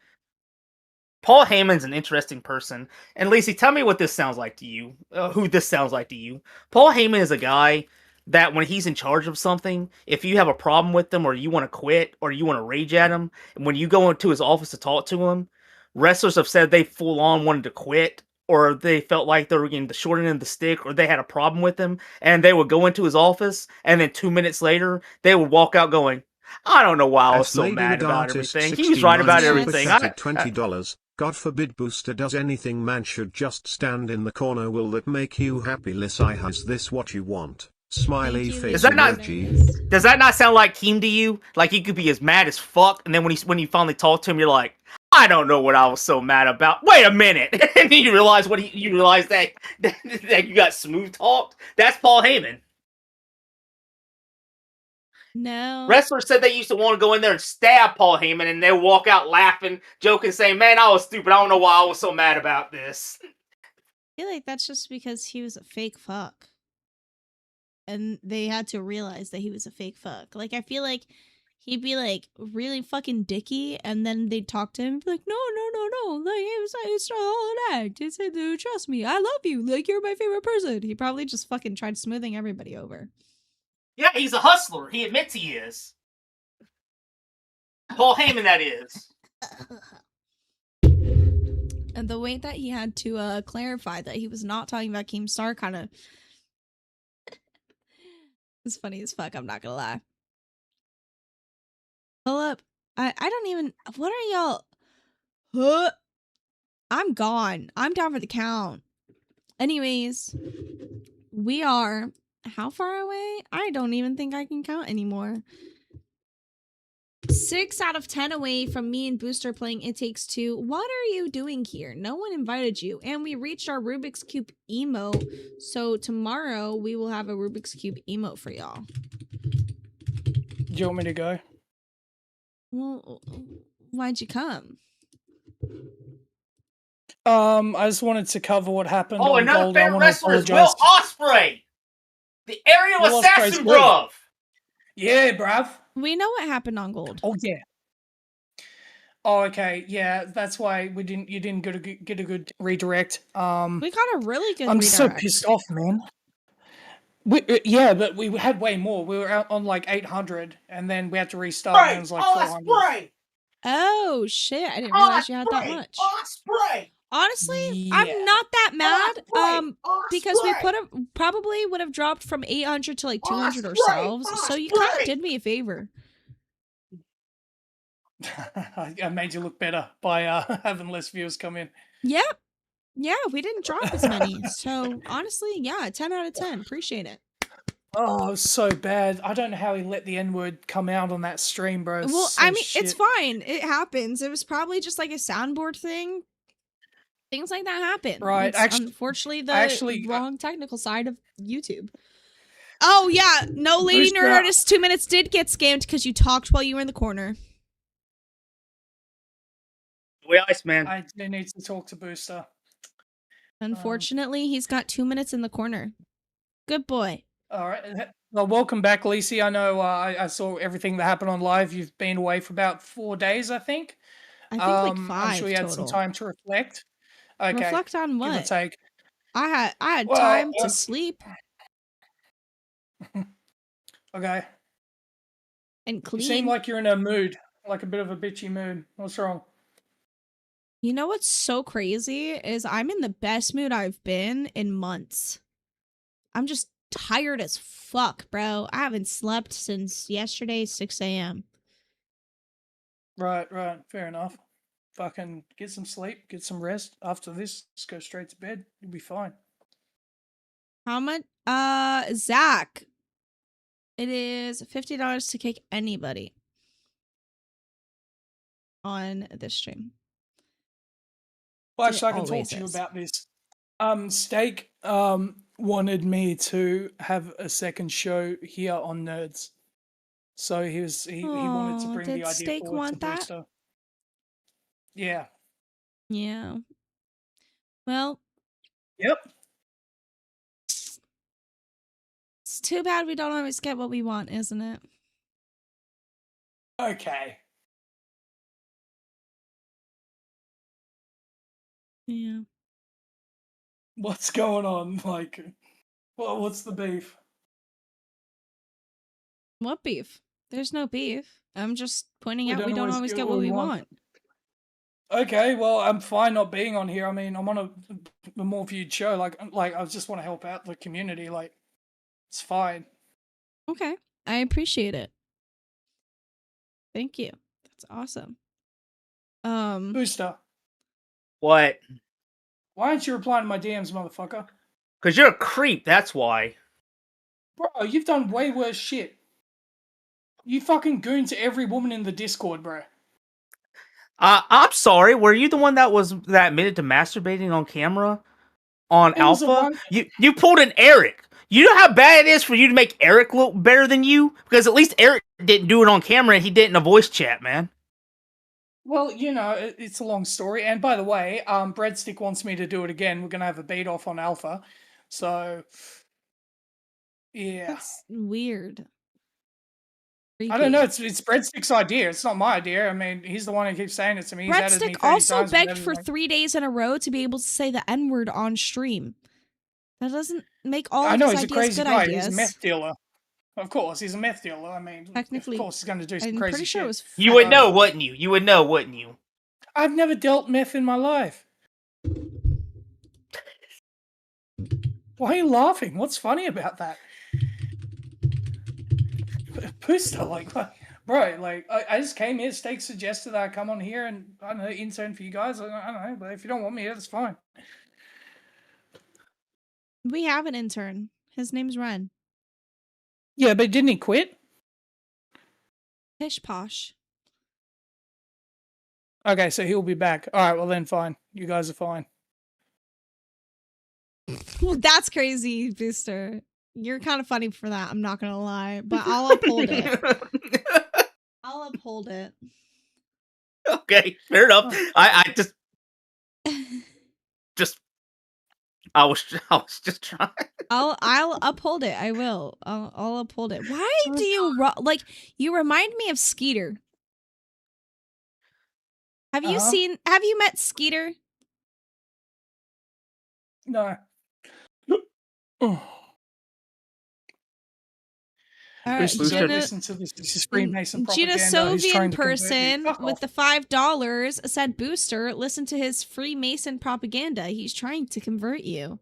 Paul Heyman's an interesting person. And Lacey, tell me what this sounds like to you. Who this sounds like to you. Paul Heyman is a guy that when he's in charge of something, if you have a problem with them or you want to quit or you want to rage at him, and when you go into his office to talk to him, wrestlers have said they full on wanted to quit or they felt like they were getting the short end of the stick or they had a problem with him and they would go into his office and then 2 minutes later they would walk out going, I don't know why I was At so Lady mad Rig about Artist everything. He was right about 69 everything. superchatted $20. God forbid Booster does anything, man should just stand in the corner. Will that make you happy, Lissai? Is this what you want? Smiley Thank you, face Is that not- emoji. Does that not sound like Keem to you? Like you could be as mad as fuck, and then when you finally talk to him, you're like, I don't know what I was so mad about. Wait a minute, and then you realize you realize that that you got smooth talked. That's Paul Heyman. no. Wrestlers said they used to want to go in there and stab Paul Heyman, and they walk out laughing, joking, saying, "Man, I was stupid. I don't know why I was so mad about this." I feel like that's just because he was a fake fuck. And they had to realize that he was a fake fuck. Like, I feel like he'd be like really fucking dicky, and then they'd talk to him and be like, no, like it's not all an act. It's trust me, I love you. Like, you're my favorite person. He probably just fucking tried smoothing everybody over. Yeah, he's a hustler. He admits he is. Paul Heyman, that is. And the way that he had to clarify that he was not talking about Keemstar kind of is funny as fuck, I'm not gonna lie. Pull up. I don't even, what are y'all? Huh? I'm gone. I'm down for the count. Anyways, we are how far away? I don't even think I can count anymore. 6 out of 10 away from me and Booster playing It Takes Two. What are you doing here? No one invited you. And we reached our Rubik's Cube emote. So tomorrow we will have a Rubik's Cube emote for y'all. Do you want me to go? Well, why'd you come? I just wanted to cover what happened Oh, on another Gold. I favorite want to wrestler is Will apologize. Ospreay, the aerial Will Ospreay's assassin, great. bruv. Yeah, bruv. We know what happened on Gold. Oh yeah. Oh, okay. Yeah, that's why you didn't get a good redirect. We got a really good I'm redirect. so pissed off, man. Yeah, but we had way more. We were out on like 800, and then we had to restart, and it was like 400. Ospreay, Oh shit, I didn't realize you had that much. Ospreay. Honestly, Yeah. I'm not that mad. Ospreay, Because we Ospreay. probably would have dropped from 800 to like 200 Ospreay, ourselves. So you kind Ospreay. of did me a favor. I made you look better by having less viewers come in. Yeah. Yeah, we didn't drop as many. So honestly, yeah, 10 out of 10. Appreciate it. Oh, it was so bad. I don't know how he let the N-word come out on that stream, bro. Well, So I mean, it's shit. fine. It happens. It was probably just like a soundboard thing. Things like that happen. Right, It's actually- unfortunately the actually, wrong technical side of YouTube. Oh yeah, no lady Who's nerd that? artist 2 minutes did get scammed because you talked while you were in the corner. Way Iceman. I do need to talk to Booster. Unfortunately, he's got 2 minutes in the corner. Good boy. All right. Well, welcome back, Lacey. I know I saw everything that happened on live. You've been away for about 4 days, I think. I think like 5 I'm sure you had total. some time to reflect. Okay. Reflect on Give or what? take. I had Well, time to sleep Okay. and You clean. seem like you're in a mood, like a bit of a bitchy mood. What's wrong? You know what's so crazy is I'm in the best mood I've been in months. I'm just tired as fuck, bro. I haven't slept since yesterday, 6 a.m. Right. Fair enough. Fucking get some sleep, get some rest. After this, just go straight to bed. You'll be fine. How much? Zach. It is $50 to kick anybody on this stream. Well, It actually, I can talk always to you is. about this. Steak, wanted me to have a second show here on Nerds. So he wanted to Aw, bring did the idea Steak forward to want that? Booster. Yeah. Yeah. Well, Yep. it's too bad we don't always get what we want, isn't it? Okay. Yeah. What's going on? Like, what's the beef? What beef? There's no beef. I'm just pointing We out we don't always get what we want. Okay, well, I'm fine not being on here. I mean, I'm on a more viewed show. Like I just want to help out the community. Like, it's fine. Okay. I appreciate it. Thank you. That's awesome. Booster, What? why aren't you replying to my DMs, motherfucker? Because you're a creep, that's why. Bro, you've done way worse shit. You fucking goon to every woman in the Discord, bro. I'm sorry, were you the one that admitted to masturbating on camera on It was a Alpha? one- You pulled an Eric. You know how bad it is for you to make Eric look better than you? Because at least Eric didn't do it on camera and he did it in a voice chat, man. Well, you know, it's a long story. And by the way, Breadstick wants me to do it again. We're gonna have a beat off on Alpha. So, yeah. That's weird. I don't know. It's Breadstick's idea. It's not my idea. I mean, he's the one who keeps saying it to me. He's added me Breadstick 30 also times, begged never for like- 3 days in a row to be able to say the N-word on stream. That doesn't make all I of know his he's a ideas crazy good guy. ideas. He's a meth dealer. Of course, he's a meth dealer. I mean, Technically, of course, he's going to do some I'm crazy pretty sure shit. it was You would federal. know, wouldn't you? You would know, wouldn't you? I've never dealt meth in my life. Why are you laughing? What's funny about that? Booster, like, bro, like, I just came here. Steak suggested that I come on here and, I don't know, intern for you guys. I don't know, but if you don't want me here, that's fine. We have an intern. His name's Ren. Yeah, but didn't he quit? Pish posh. Okay, so he'll be back. All right, well then, fine. You guys are fine. Well, that's crazy, Booster. You're kind of funny for that. I'm not gonna lie, but I'll uphold it. I'll uphold it. Okay, fair enough. I I was just trying. I'll uphold it. I will. I'll uphold it. Why do you like? You remind me of Skeeter. Have you seen? Have you met Skeeter? No. Alright, Booster, Jenna- listen to this. This is Freemason Gina propaganda. He's trying Sovian to convert me. person Fuck with off. the $5 said, "Booster, listen to his Freemason propaganda. He's trying to convert you."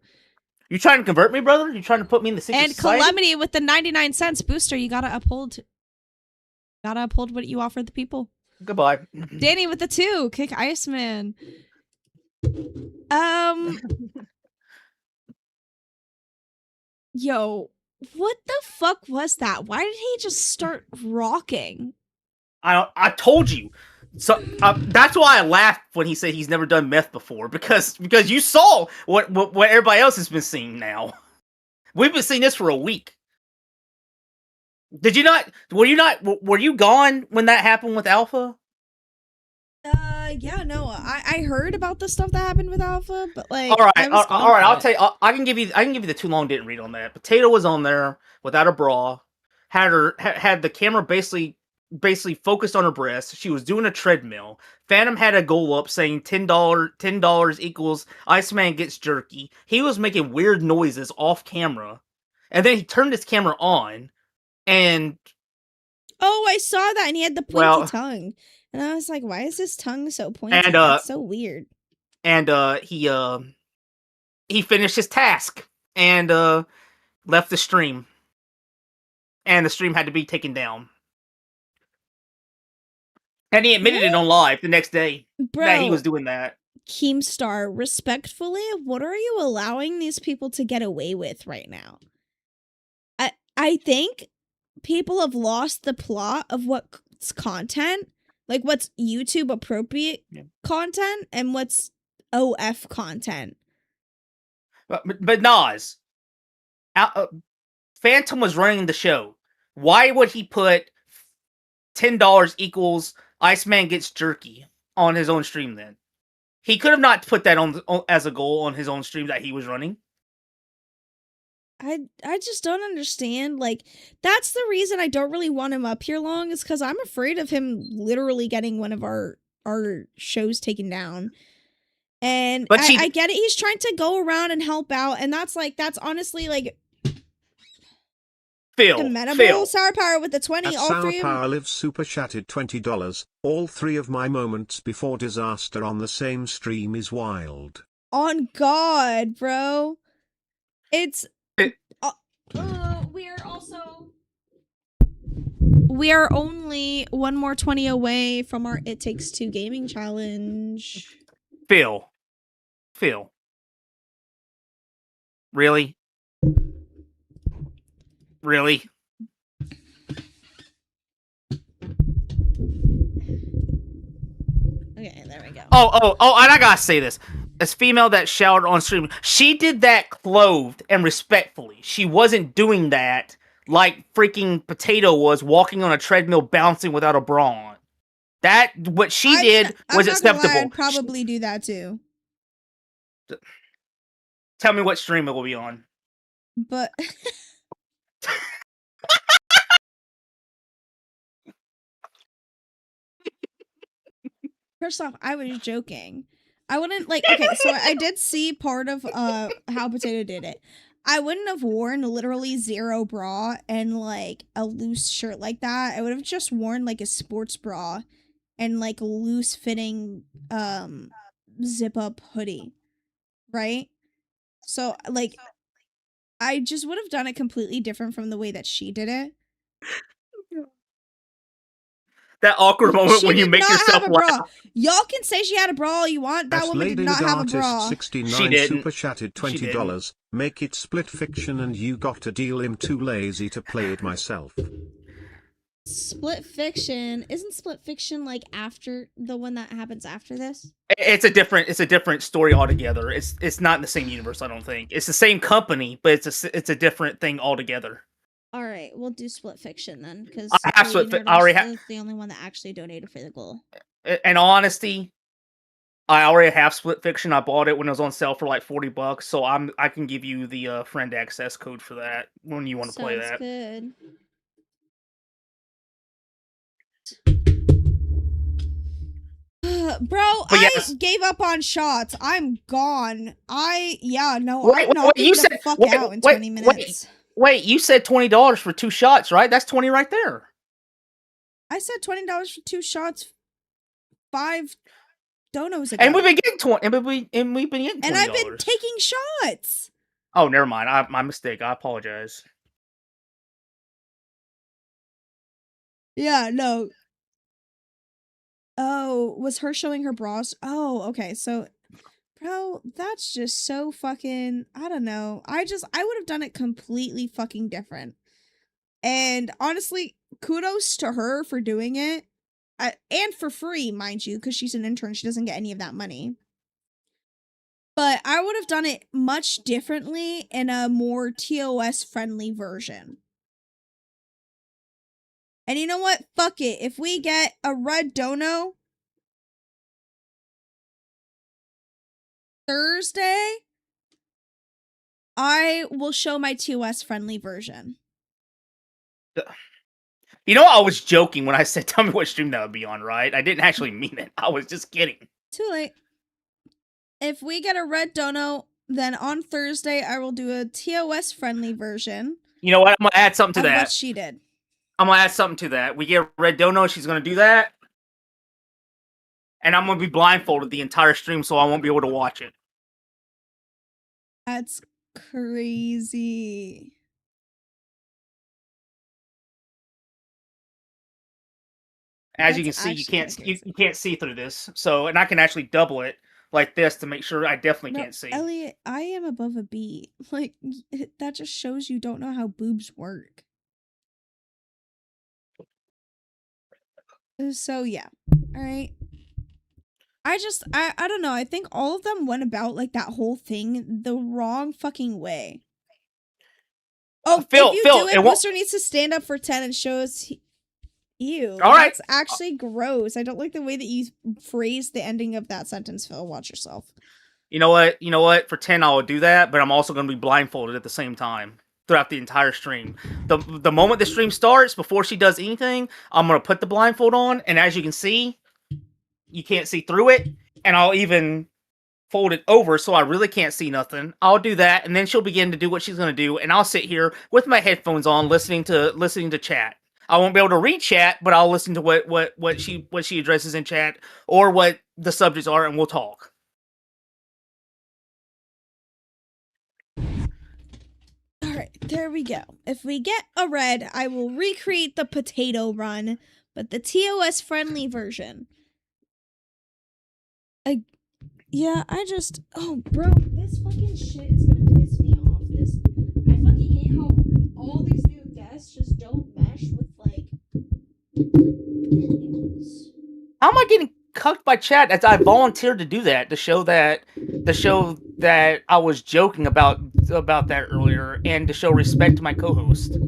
You trying to convert me, brother? You trying to put me in the secret And society? Calamity with the 99 cents. Booster, you gotta uphold. Gotta uphold what you offer the people. Goodbye. Danny with the 2. Kick Iceman. Yo, what the fuck was that? Why did he just start rocking? I told you. So that's why I laughed when he said he's never done meth before because you saw what everybody else has been seeing now. We've been seeing this for a week. Did you not? Were you gone when that happened with Alpha? Yeah, no, I heard about the stuff that happened with Alpha, but like, All right, I was all right. gone I'll for tell it. you. I can give you the too long didn't read on that. Potato was on there without a bra. Had the camera basically focused on her breast. She was doing a treadmill. Phantom had a goal up saying $10 equals Iceman gets jerky. He was making weird noises off camera, and then he turned his camera on, and Oh, I saw that, and he had the pointy Well- tongue, and I was like, "Why is his tongue so pointy? And, That's so weird." and he finished his task and left the stream, and the stream had to be taken down. And he admitted it on live the next day that he was doing that. Keemstar, respectfully, what are you allowing these people to get away with right now? I think people have lost the plot of what's content, like what's YouTube appropriate content and what's OF content. But Nas, Phantom was running the show. Why would he put $10 equals Iceman gets jerky on his own stream then? He could have not put that on as a goal on his own stream that he was running. I just don't understand. Like, that's the reason I don't really want him up here long, is because I'm afraid of him literally getting one of our shows taken down. And But I get it. He's trying to go around and help out, and that's honestly like commendable. Sour Power with the 20. All Sour three of Power Live super chatted $20. All three of my moments before disaster on the same stream is wild. On God, bro. It's we are only one more 20 away from our It Takes Two gaming challenge. Phil. Really? Really? Okay, there we go. Oh, and I gotta say this. As female that showered on stream, she did that clothed and respectfully. She wasn't doing that like freaking Potato was walking on a treadmill bouncing without a bra on. That, what she did was acceptable. I'd probably do that too. Tell me what stream it will be on. But first off, I was joking. I wouldn't okay, so I did see part of how Potato did it. I wouldn't have worn literally zero bra and like a loose shirt like that. I would have just worn like a sports bra and like a loose fitting zip up hoodie. Right? So like I just would have done it completely different from the way that she did it. That awkward moment She when you did make not yourself have a bra. laugh. Y'all can say she had a bra all you want. That woman did not have a bra. 69 She didn't. super chatted $20. Make it split fiction and you got a deal. I'm too lazy to play it myself. Split fiction. Isn't split fiction like after the one that happens after this? It's a different story altogether. It's not in the same universe, I don't think. It's the same company, but it's a different thing altogether. All right, we'll do split fiction then, because I have split I already have the only one that actually donated for the goal. in honesty, I already have split fiction. I bought it when it was on sale for like $40, so I can give you the friend access code for that when you want to play that. Good. Bro, But yes. I gave up on shots. I'm gone. I'm Wait, knocking you the said- fuck wait, out in wait, 20 minutes. Wait, you said $20 for 2 shots, right? That's 20 right there. I said $20 for 2 shots 5 donos ago. And we've been getting 20. And we've been getting $20. And I've been taking shots. Oh, never mind. My mistake. I apologize. Yeah, no. Oh, was her showing her bras? Oh, okay. So, bro, that's just so fucking, I don't know. I would have done it completely fucking different. And honestly, kudos to her for doing it. And for free, mind you, because she's an intern. She doesn't get any of that money. But I would have done it much differently in a more TOS friendly version. And you know what? Fuck it. If we get a red dono Thursday, I will show my TOS friendly version. You know, I was joking when I said, tell me what stream that would be on, right? I didn't actually mean it. I was just kidding. Too late. If we get a red dono, then on Thursday, I will do a TOS friendly version. You know what? I'm going to add something to that. What she did. I'm going to add something to that. We get Red Dono, she's going to do that. And I'm going to be blindfolded the entire stream, so I won't be able to watch it. That's crazy. As you can see, you can't see through this. So, and I can actually double it like this to make sure I definitely can't see. Elliot, I am above a B. Like, that just shows you don't know how boobs work. So, yeah. Alright. I don't know. I think all of them went about, like, that whole thing the wrong fucking way. Oh, Phil, if you Phil, do it it, won't- Booster needs to stand up for 10 and show us. Ew. All right. That's actually gross. I don't like the way that you phrased the ending of that sentence, Phil. Watch yourself. You know what? You know what? For 10, I will do that, but I'm also going to be blindfolded at the same time throughout the entire stream. The moment the stream starts, before she does anything, I'm going to put the blindfold on, and as you can see, you can't see through it, and I'll even fold it over so I really can't see nothing. I'll do that, and then she'll begin to do what she's going to do, and I'll sit here with my headphones on, listening to chat. I won't be able to read chat, but I'll listen to what she addresses in chat or what the subjects are, and we'll talk. All right, there we go. If we get a red, I will recreate the potato run, but the TOS friendly version. Oh, bro, this fucking shit is gonna piss me off. I fucking hate how all these new guests just don't mesh with, like, How am I getting cucked by chat? As I volunteered to do that to show that I was joking about that earlier, and to show respect to my co-host.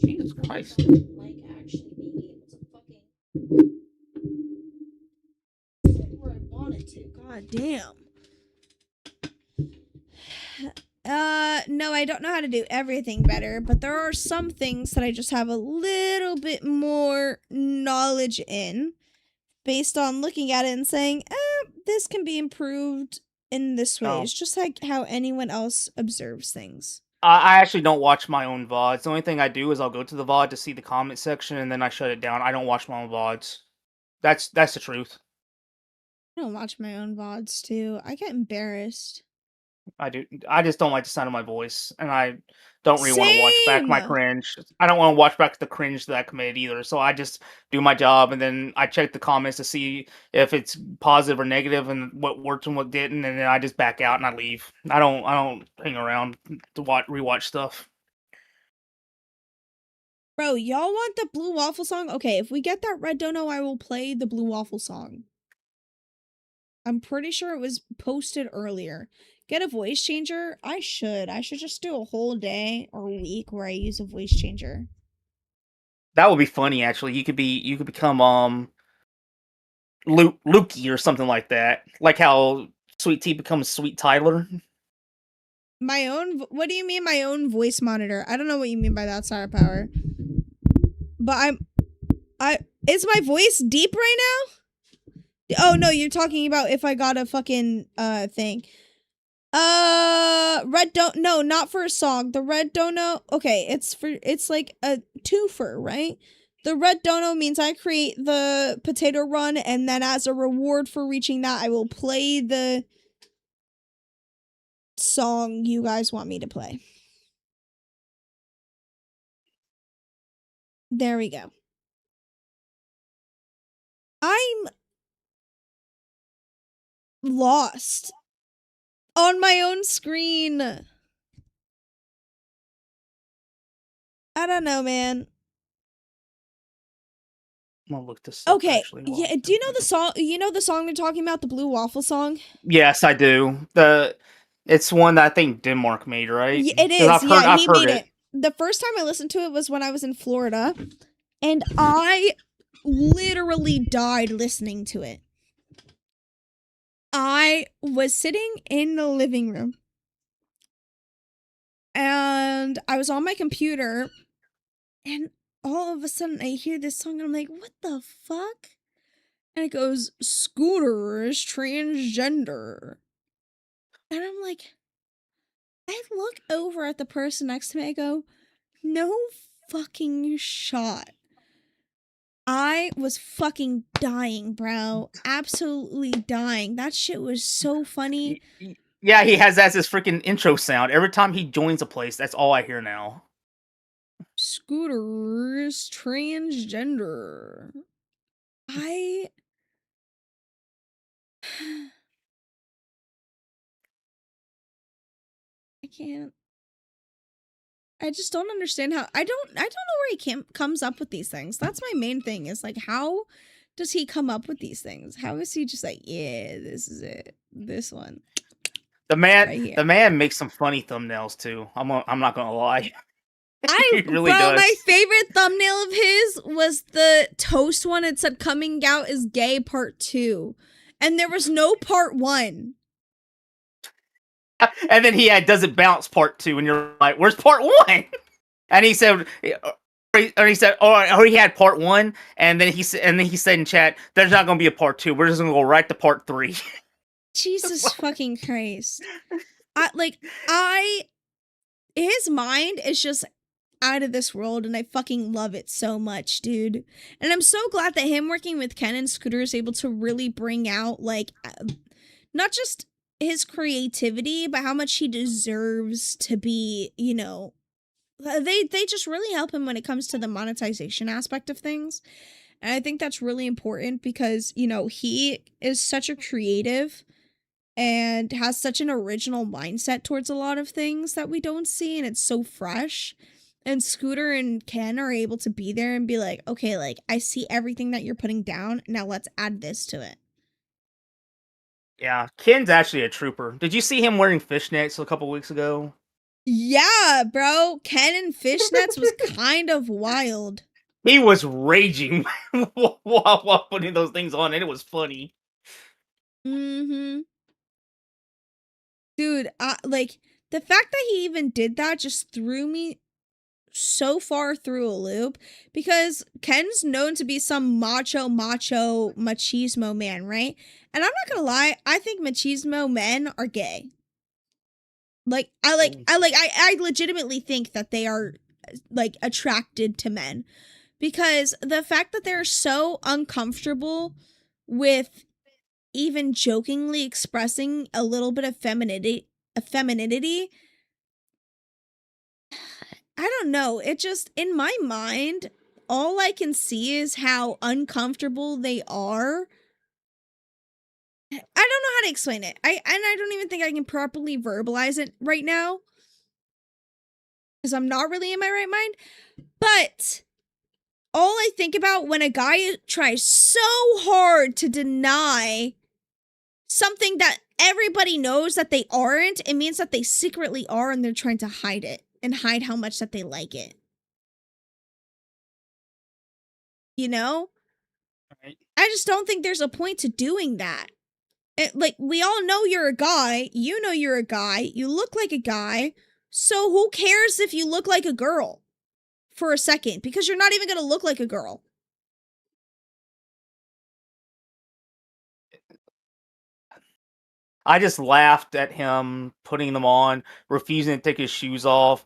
Jesus Christ. Like, actually being able to fucking sit where I wanted to. God damn. No, I don't know how to do everything better, but there are some things that I just have a little bit more knowledge in, based on looking at it and saying, this can be improved in this way. Oh. It's just like how anyone else observes things. I actually don't watch my own VODs. The only thing I do is I'll go to the VOD to see the comment section, and then I shut it down. I don't watch my own VODs. That's the truth. I don't watch my own VODs too. I get embarrassed. I do. I just don't like the sound of my voice, and I don't really want to watch back my Same! cringe. I don't want to watch back the cringe that I committed either. So I just do my job, and then I check the comments to see if it's positive or negative, and what worked and what didn't, and then I just back out and I leave. I don't hang around to rewatch stuff. Bro, y'all want the Blue Waffle song? Okay, if we get that red dono, I will play the Blue Waffle song. I'm pretty sure it was posted earlier. Get a voice changer? I should just do a whole day or week where I use a voice changer. That would be funny, actually. You could become Lukey or something like that, like how Sweet Tea becomes Sweet Tyler. My own, what do you mean my own voice monitor? I don't know what you mean by that, Star Power. But is my voice deep right now? Oh no, you're talking about if I got a fucking thing. No, not for a song. The red dono, okay, it's like a twofer, right? The red dono means I create the potato run, and then as a reward for reaching that, I will play the song you guys want me to play. There we go. I'm lost on my own screen. I don't know, man. I'm gonna look this up. Okay, Actually, yeah. Do you know the song? You know the song they're talking about, the Blue Waffle song? Yes, I do. It's one that I think Denmark made, right? Yeah, it 'Cause is. I've He heard made it. The first time I listened to it was when I was in Florida, and I literally died listening to it. I was sitting in the living room, and I was on my computer, and all of a sudden I hear this song, and I'm like, what the fuck? And it goes, Scooter is transgender. And I'm like, I look over at the person next to me, I go, no fucking shot. I was fucking dying, bro. Absolutely dying. That shit was so funny. Yeah, he has that's his freaking intro sound. Every time he joins a place, that's all I hear now. Scooter is transgender. I can't. I just don't understand how I don't know where he comes up with these things. That's my main thing, is like, how does he come up with these things? How is he just like, yeah, this is it, this one? The Right here. man makes some funny thumbnails too. I'm not gonna lie. He really Bro, does. my favorite thumbnail of his was the toast one. It said "Coming Out is Gay Part 2," and there was no Part 1. And then he had Does It Bounce Part 2, and you're like, where's Part 1? And he said, or he had Part 1, and then he said in chat, there's not gonna be a Part 2. We're just gonna go right to Part 3. Jesus fucking Christ! His mind is just out of this world, and I fucking love it so much, dude. And I'm so glad that him working with Ken and Scooter is able to really bring out like not just his creativity, but how much he deserves to be, you know. They just really help him when it comes to the monetization aspect of things. And I think that's really important because, you know, he is such a creative and has such an original mindset towards a lot of things that we don't see, and it's so fresh. And Scooter and Ken are able to be there and be like, okay, like, I see everything that you're putting down. Now let's add this to it. Yeah, Ken's actually a trooper. Did you see him wearing fishnets a couple weeks ago? Yeah, bro. Ken and fishnets was kind of wild. He was raging while putting those things on, and it was funny. Mm-hmm. Dude, like, the fact that he even did that just threw me so far through a loop, because Ken's known to be some macho machismo man, right? And I'm not gonna lie, I think machismo men are gay. Like I legitimately think that they are like attracted to men, because the fact that they're so uncomfortable with even jokingly expressing a little bit of femininity, I don't know. It just, in my mind, all I can see is how uncomfortable they are. I don't know how to explain it. I don't even think I can properly verbalize it right now, because I'm not really in my right mind. But all I think about when a guy tries so hard to deny something that everybody knows that they aren't, it means that they secretly are, and they're trying to hide it and hide how much that they like it. You know? Right. I just don't think there's a point to doing that. Like, we all know you're a guy. You know you're a guy. You look like a guy. So who cares if you look like a girl for a second? Because you're not even going to look like a girl. I just laughed at him putting them on, refusing to take his shoes off,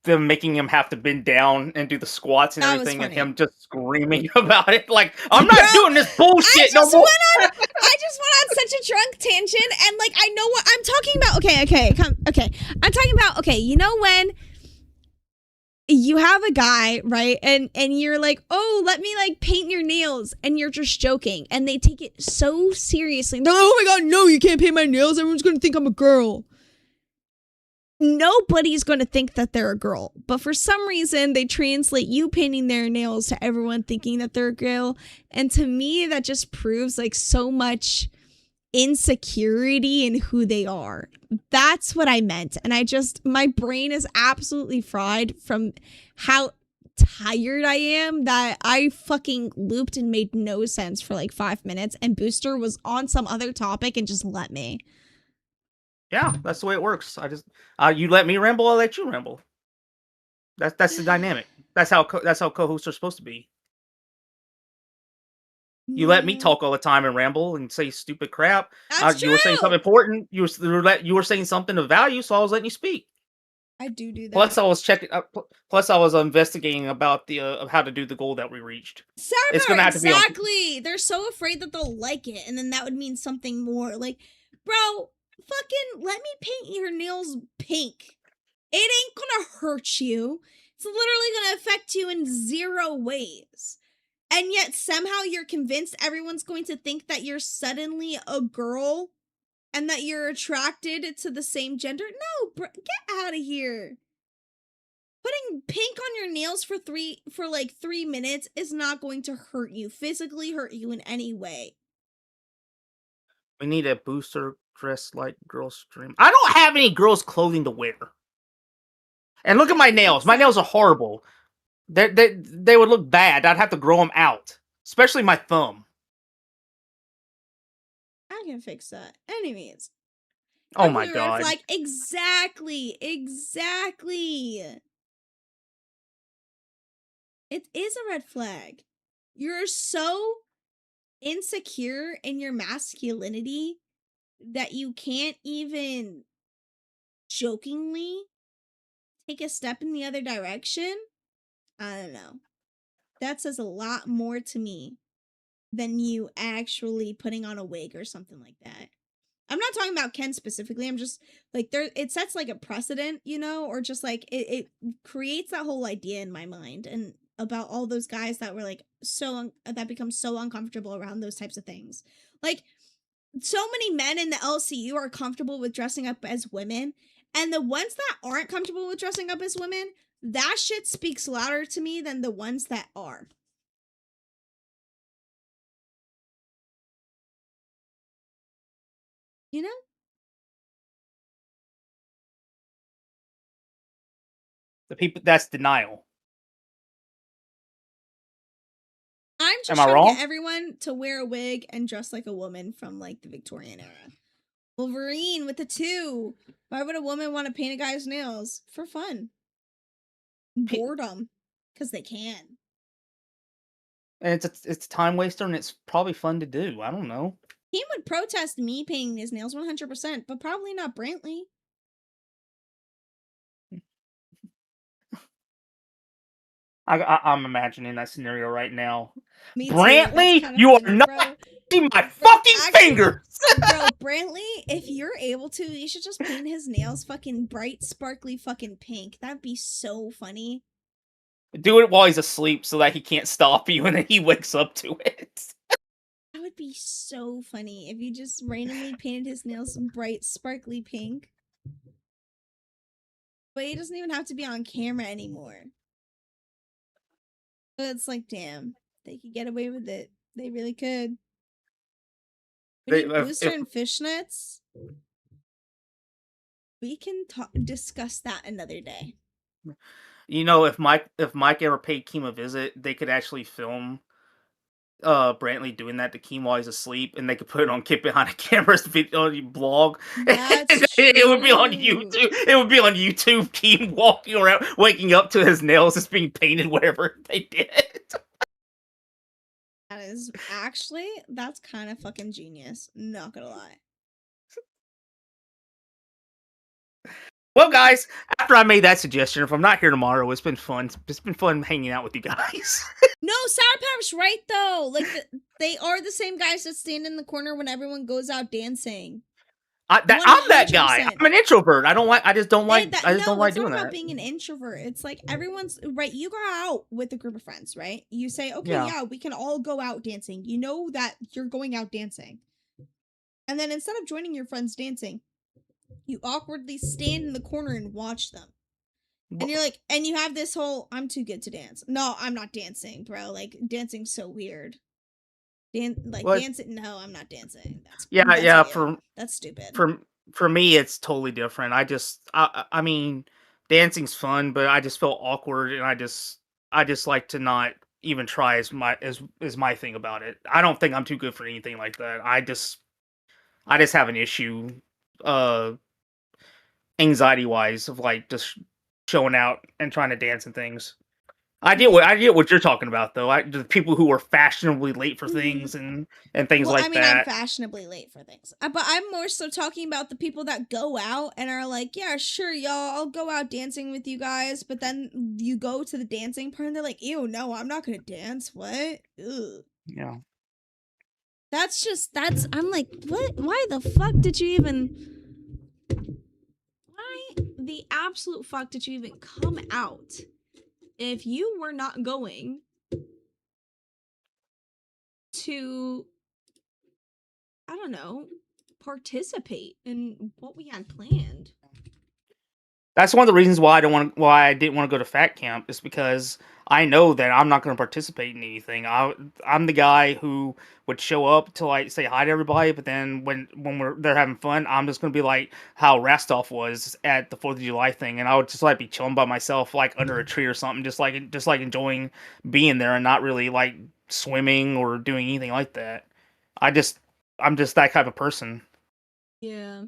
them making him have to bend down and do the squats and That was everything, and funny. him just screaming about it. Like, I'm not doing this bullshit no more. I just went on such a drunk tangent, and like, I know what I'm talking about. Okay. I'm talking about, okay, you know when you have a guy, right? And you're like, oh, let me like paint your nails, and you're just joking, and they take it so seriously. They're like, oh my god, no, you can't paint my nails. Everyone's gonna think I'm a girl. Nobody's gonna think that they're a girl, but for some reason they translate you painting their nails to everyone thinking that they're a girl. And to me, that just proves like so much insecurity in who they are. That's what I meant. And my brain is absolutely fried from how tired I am, that I fucking looped and made no sense for like 5 minutes, and Booster was on some other topic and just let me. Yeah, that's the way it works. I just you let me ramble, I'll let you ramble. That's the dynamic. That's how co-hosts are supposed to be. You let me talk all the time and ramble and say stupid crap. That's You were saying true. something important. You were saying something of value, so I was letting you speak. I do that. Plus, I was checking. Plus, I was investigating about the of how to do the goal that we reached. It's gonna have to be on- Exactly. They're so afraid that they'll like it, and then that would mean something more. Like, bro, fucking let me paint your nails pink. It ain't gonna hurt you. It's literally gonna affect you in 0 ways. And yet somehow you're convinced everyone's going to think that you're suddenly a girl and that you're attracted to the same gender. No, bro, get out of here. Putting pink on your nails for like 3 minutes is not going to physically hurt you in any way. We need a booster dress like girls stream. I don't have any girls' clothing to wear. And look I at my can fix nails. My nails that. are horrible. They would look bad. I'd have to grow them out, especially my thumb. I can fix that. Anyways. Oh my Completely red god. flag. Exactly. It is a red flag. You're so insecure in your masculinity that you can't even jokingly take a step in the other direction. I don't know. That says a lot more to me than you actually putting on a wig or something like that. I'm not talking about Ken specifically. I'm just like it sets like a precedent, or just like it creates that whole idea in my mind and about all those guys that were like that become so uncomfortable around those types of things. Like so many men in the LCU are comfortable with dressing up as women, and the ones that aren't comfortable with dressing up as women, that shit speaks louder to me than the ones that are. You know? The people that's denial. I'm just Am I trying to wrong? get everyone to wear a wig and dress like a woman from like the Victorian era. Wolverine with the 2. Why would a woman want to paint a guy's nails? For fun. Boredom. Because they can. And it's a time waster and it's probably fun to do. I don't know. He would protest me painting his nails 100%, but probably not Brantley. I'm imagining that scenario right now. Me too. Brantley, That's you are funny, not bro. touching my fucking fingers. Bro, Brantley, if you're able to, you should just paint his nails fucking bright, sparkly fucking pink. That'd be so funny. Do it while he's asleep so that he can't stop you and then he wakes up to it. That would be so funny if you just randomly painted his nails bright, sparkly pink. But he doesn't even have to be on camera anymore. But it's like, damn, they could get away with it. They really could. We need Booster and fishnets. We can discuss that another day. You know, if Mike ever paid Keem a visit, they could actually film Brantley doing that to Keem while he's asleep, and they could put it on Kid Behind a Camera's video blog. That's It would be on true. YouTube. It would be on YouTube. Keem walking around, waking up to his nails just being painted wherever they did. That is actually, that's kind of fucking genius. Not gonna lie. Well, guys, after I made that suggestion, if I'm not here tomorrow, it's been fun. It's been fun hanging out with you guys. No, Sour Patch's right though. Like they are the same guys that stand in the corner when everyone goes out dancing. I'm that guy. 100%. I'm an introvert. I just don't like doing It's not that. about being an introvert. It's like everyone's right. You go out with a group of friends, right? You say, okay, yeah, we can all go out dancing. You know that you're going out dancing. And then instead of joining your friends dancing, you awkwardly stand in the corner and watch them. And you're like, and you have this whole, I'm too good to dance. No, I'm not dancing, bro. Like, dancing's so weird. Dancing. No, I'm not dancing. That's stupid. For me, it's totally different. I mean, dancing's fun, but I just feel awkward, and I just like to not even try as my thing about it. I don't think I'm too good for anything like that. I just have an issue, anxiety wise, of like just showing out and trying to dance and things. I get what you're talking about, though. The people who are fashionably late for things and things like that. I'm fashionably late for things, but I'm more so talking about the people that go out and are like, yeah, sure, y'all, I'll go out dancing with you guys, but then you go to the dancing part and they're like, ew, no, I'm not gonna dance. What? Ugh. Yeah. I'm like, what? Why the fuck did you even? Why the absolute fuck did you even come out? If you were not going to, I don't know, participate in what we had planned. That's one of the reasons why I didn't want to go to fat camp, is because I know that I'm not going to participate in anything. I'm the guy who would show up to like say hi to everybody, but then when they're having fun, I'm just going to be like how Rastov was at the 4th of July thing, and I would just like be chilling by myself like under a tree or something, just like enjoying being there and not really like swimming or doing anything like that. I'm just that type of person. Yeah.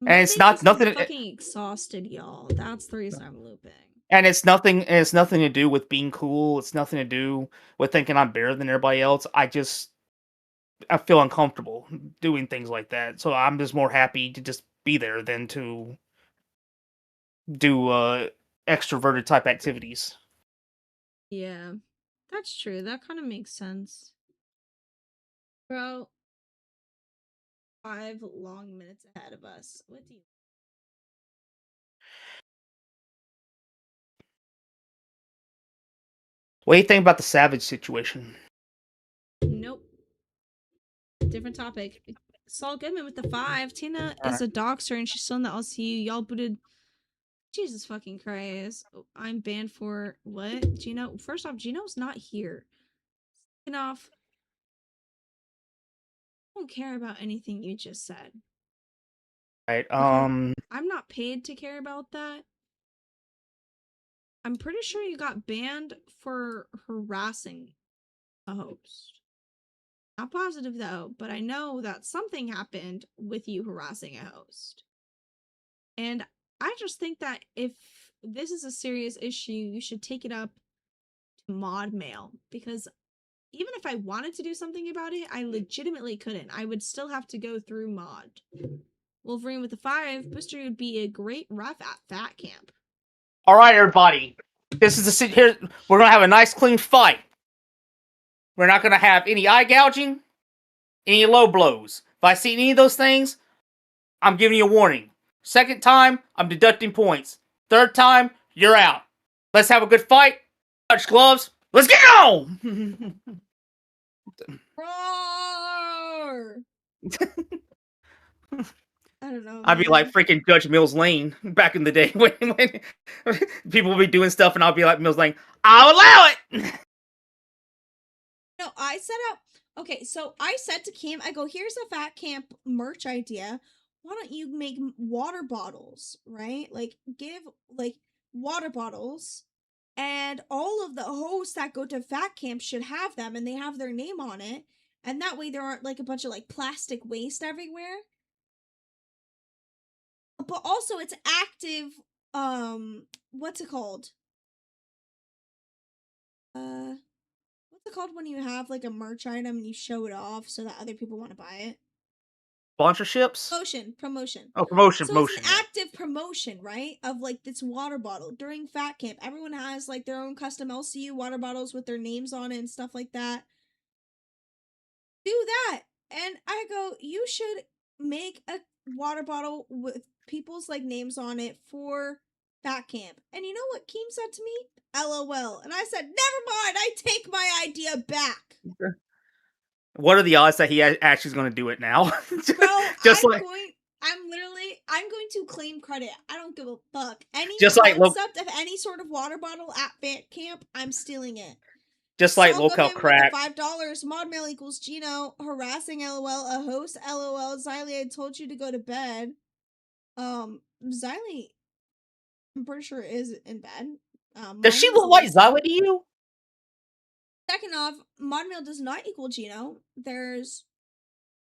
And it's not nothing. I'm fucking exhausted, y'all. That's the reason I'm looping. And it's nothing to do with being cool. It's nothing to do with thinking I'm better than everybody else. I feel uncomfortable doing things like that. So I'm just more happy to just be there than to do extroverted type activities. Yeah. That's true. That kind of makes sense. Bro, 5 long minutes ahead of us. What do you What do you think about the Savage situation? Nope. Different topic. Saul Goodman with the 5. Tina is a doxer and she's still in the LCU. Y'all booted. Jesus fucking Christ. I'm banned for what? Gino? First off, Gino's not here. Second off, I don't care about anything you just said. Right. I'm not paid to care about that. I'm pretty sure you got banned for harassing a host. Not positive though, but I know that something happened with you harassing a host. And I just think that if this is a serious issue, you should take it up to mod mail, because even if I wanted to do something about it, I legitimately couldn't. I would still have to go through mod. Wolverine with the 5, Booster would be a great ref at Fat Camp. All right, everybody. This is the here. We're gonna have a nice, clean fight. We're not gonna have any eye gouging, any low blows. If I see any of those things, I'm giving you a warning. Second time, I'm deducting points. Third time, you're out. Let's have a good fight. Touch gloves. Let's get on! Roar! I don't know. I'd be like freaking Judge Mills Lane back in the day when people would be doing stuff and I'll be like Mills Lane, I'll allow it! No, I set up. Okay, so I said to Cam, I go, here's a Fat Camp merch idea. Why don't you make water bottles, right? Like, give, like, water bottles. And all of the hosts that go to Fat Camp should have them, and they have their name on it. And that way there aren't, like, a bunch of, like, plastic waste everywhere. But also, it's active, what's it called? What's it called when you have like a merch item and you show it off so that other people want to buy it? Sponsorships? Promotion. Oh, promotion. So it's an active promotion, right? Of like this water bottle during Fat Camp. Everyone has like their own custom LCU water bottles with their names on it and stuff like that. Do that. And I go, you should make a water bottle with people's like names on it for Fat Camp. And you know what Keem said to me? LOL. And I said, never mind, I take my idea back. What are the odds that he actually is going to do it now? Bro, I'm going to claim credit. I don't give a fuck. Any just like concept of any sort of water bottle at Fat Camp, I'm stealing it. Just like local crack. $5 mod mail equals Gino harassing LOL a host LOL Xylee. I told you to go to bed. Xylee, I'm pretty sure is in bed. Does she look like Xylee to you? Second off, mod mail does not equal Gino. There's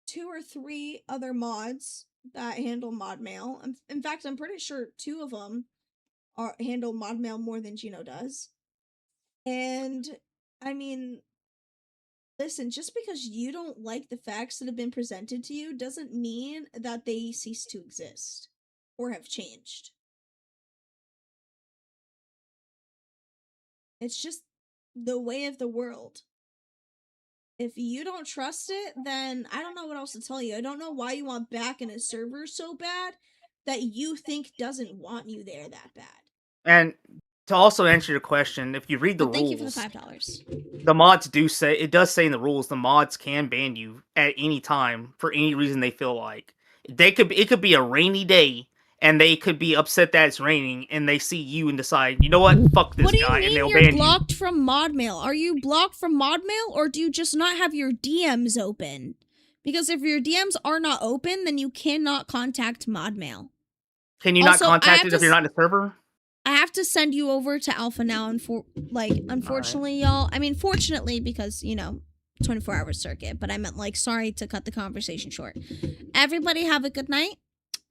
2 or 3 other mods that handle mod mail. In fact, I'm pretty sure 2 of them handle mod mail more than Gino does. And I mean, listen, just because you don't like the facts that have been presented to you doesn't mean that they cease to exist or have changed. It's just the way of the world. If you don't trust it, then I don't know what else to tell you. I don't know why you want back in a server so bad that you think doesn't want you there that bad. And to also answer your question, if you read the rules, thank you for the $5. The mods does say in the rules the mods can ban you at any time for any reason they feel like. It could be a rainy day and they could be upset that it's raining, and they see you and decide, you know what, fuck this What do you guy, and mean they'll you're ban you. blocked from mod mail? Are you blocked from mod mail, or do you just not have your DMs open? Because if your DMs are not open, then you cannot contact mod mail. Can you Also, I not contact have it to if you're not in the server? I have to send you over to Alpha now, and unfortunately, y'all. I mean, fortunately, because 24-hour circuit. But I meant sorry to cut the conversation short. Everybody have a good night.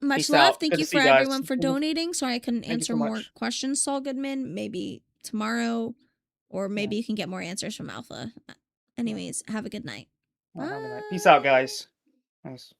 Much Peace love. out. Thank Good you to see for you guys. everyone for donating. Sorry I couldn't Thank you answer so more much. questions, Saul Goodman. Maybe tomorrow, or maybe you can get more answers from Alpha. Anyways, have a good night. Peace out, guys. Nice.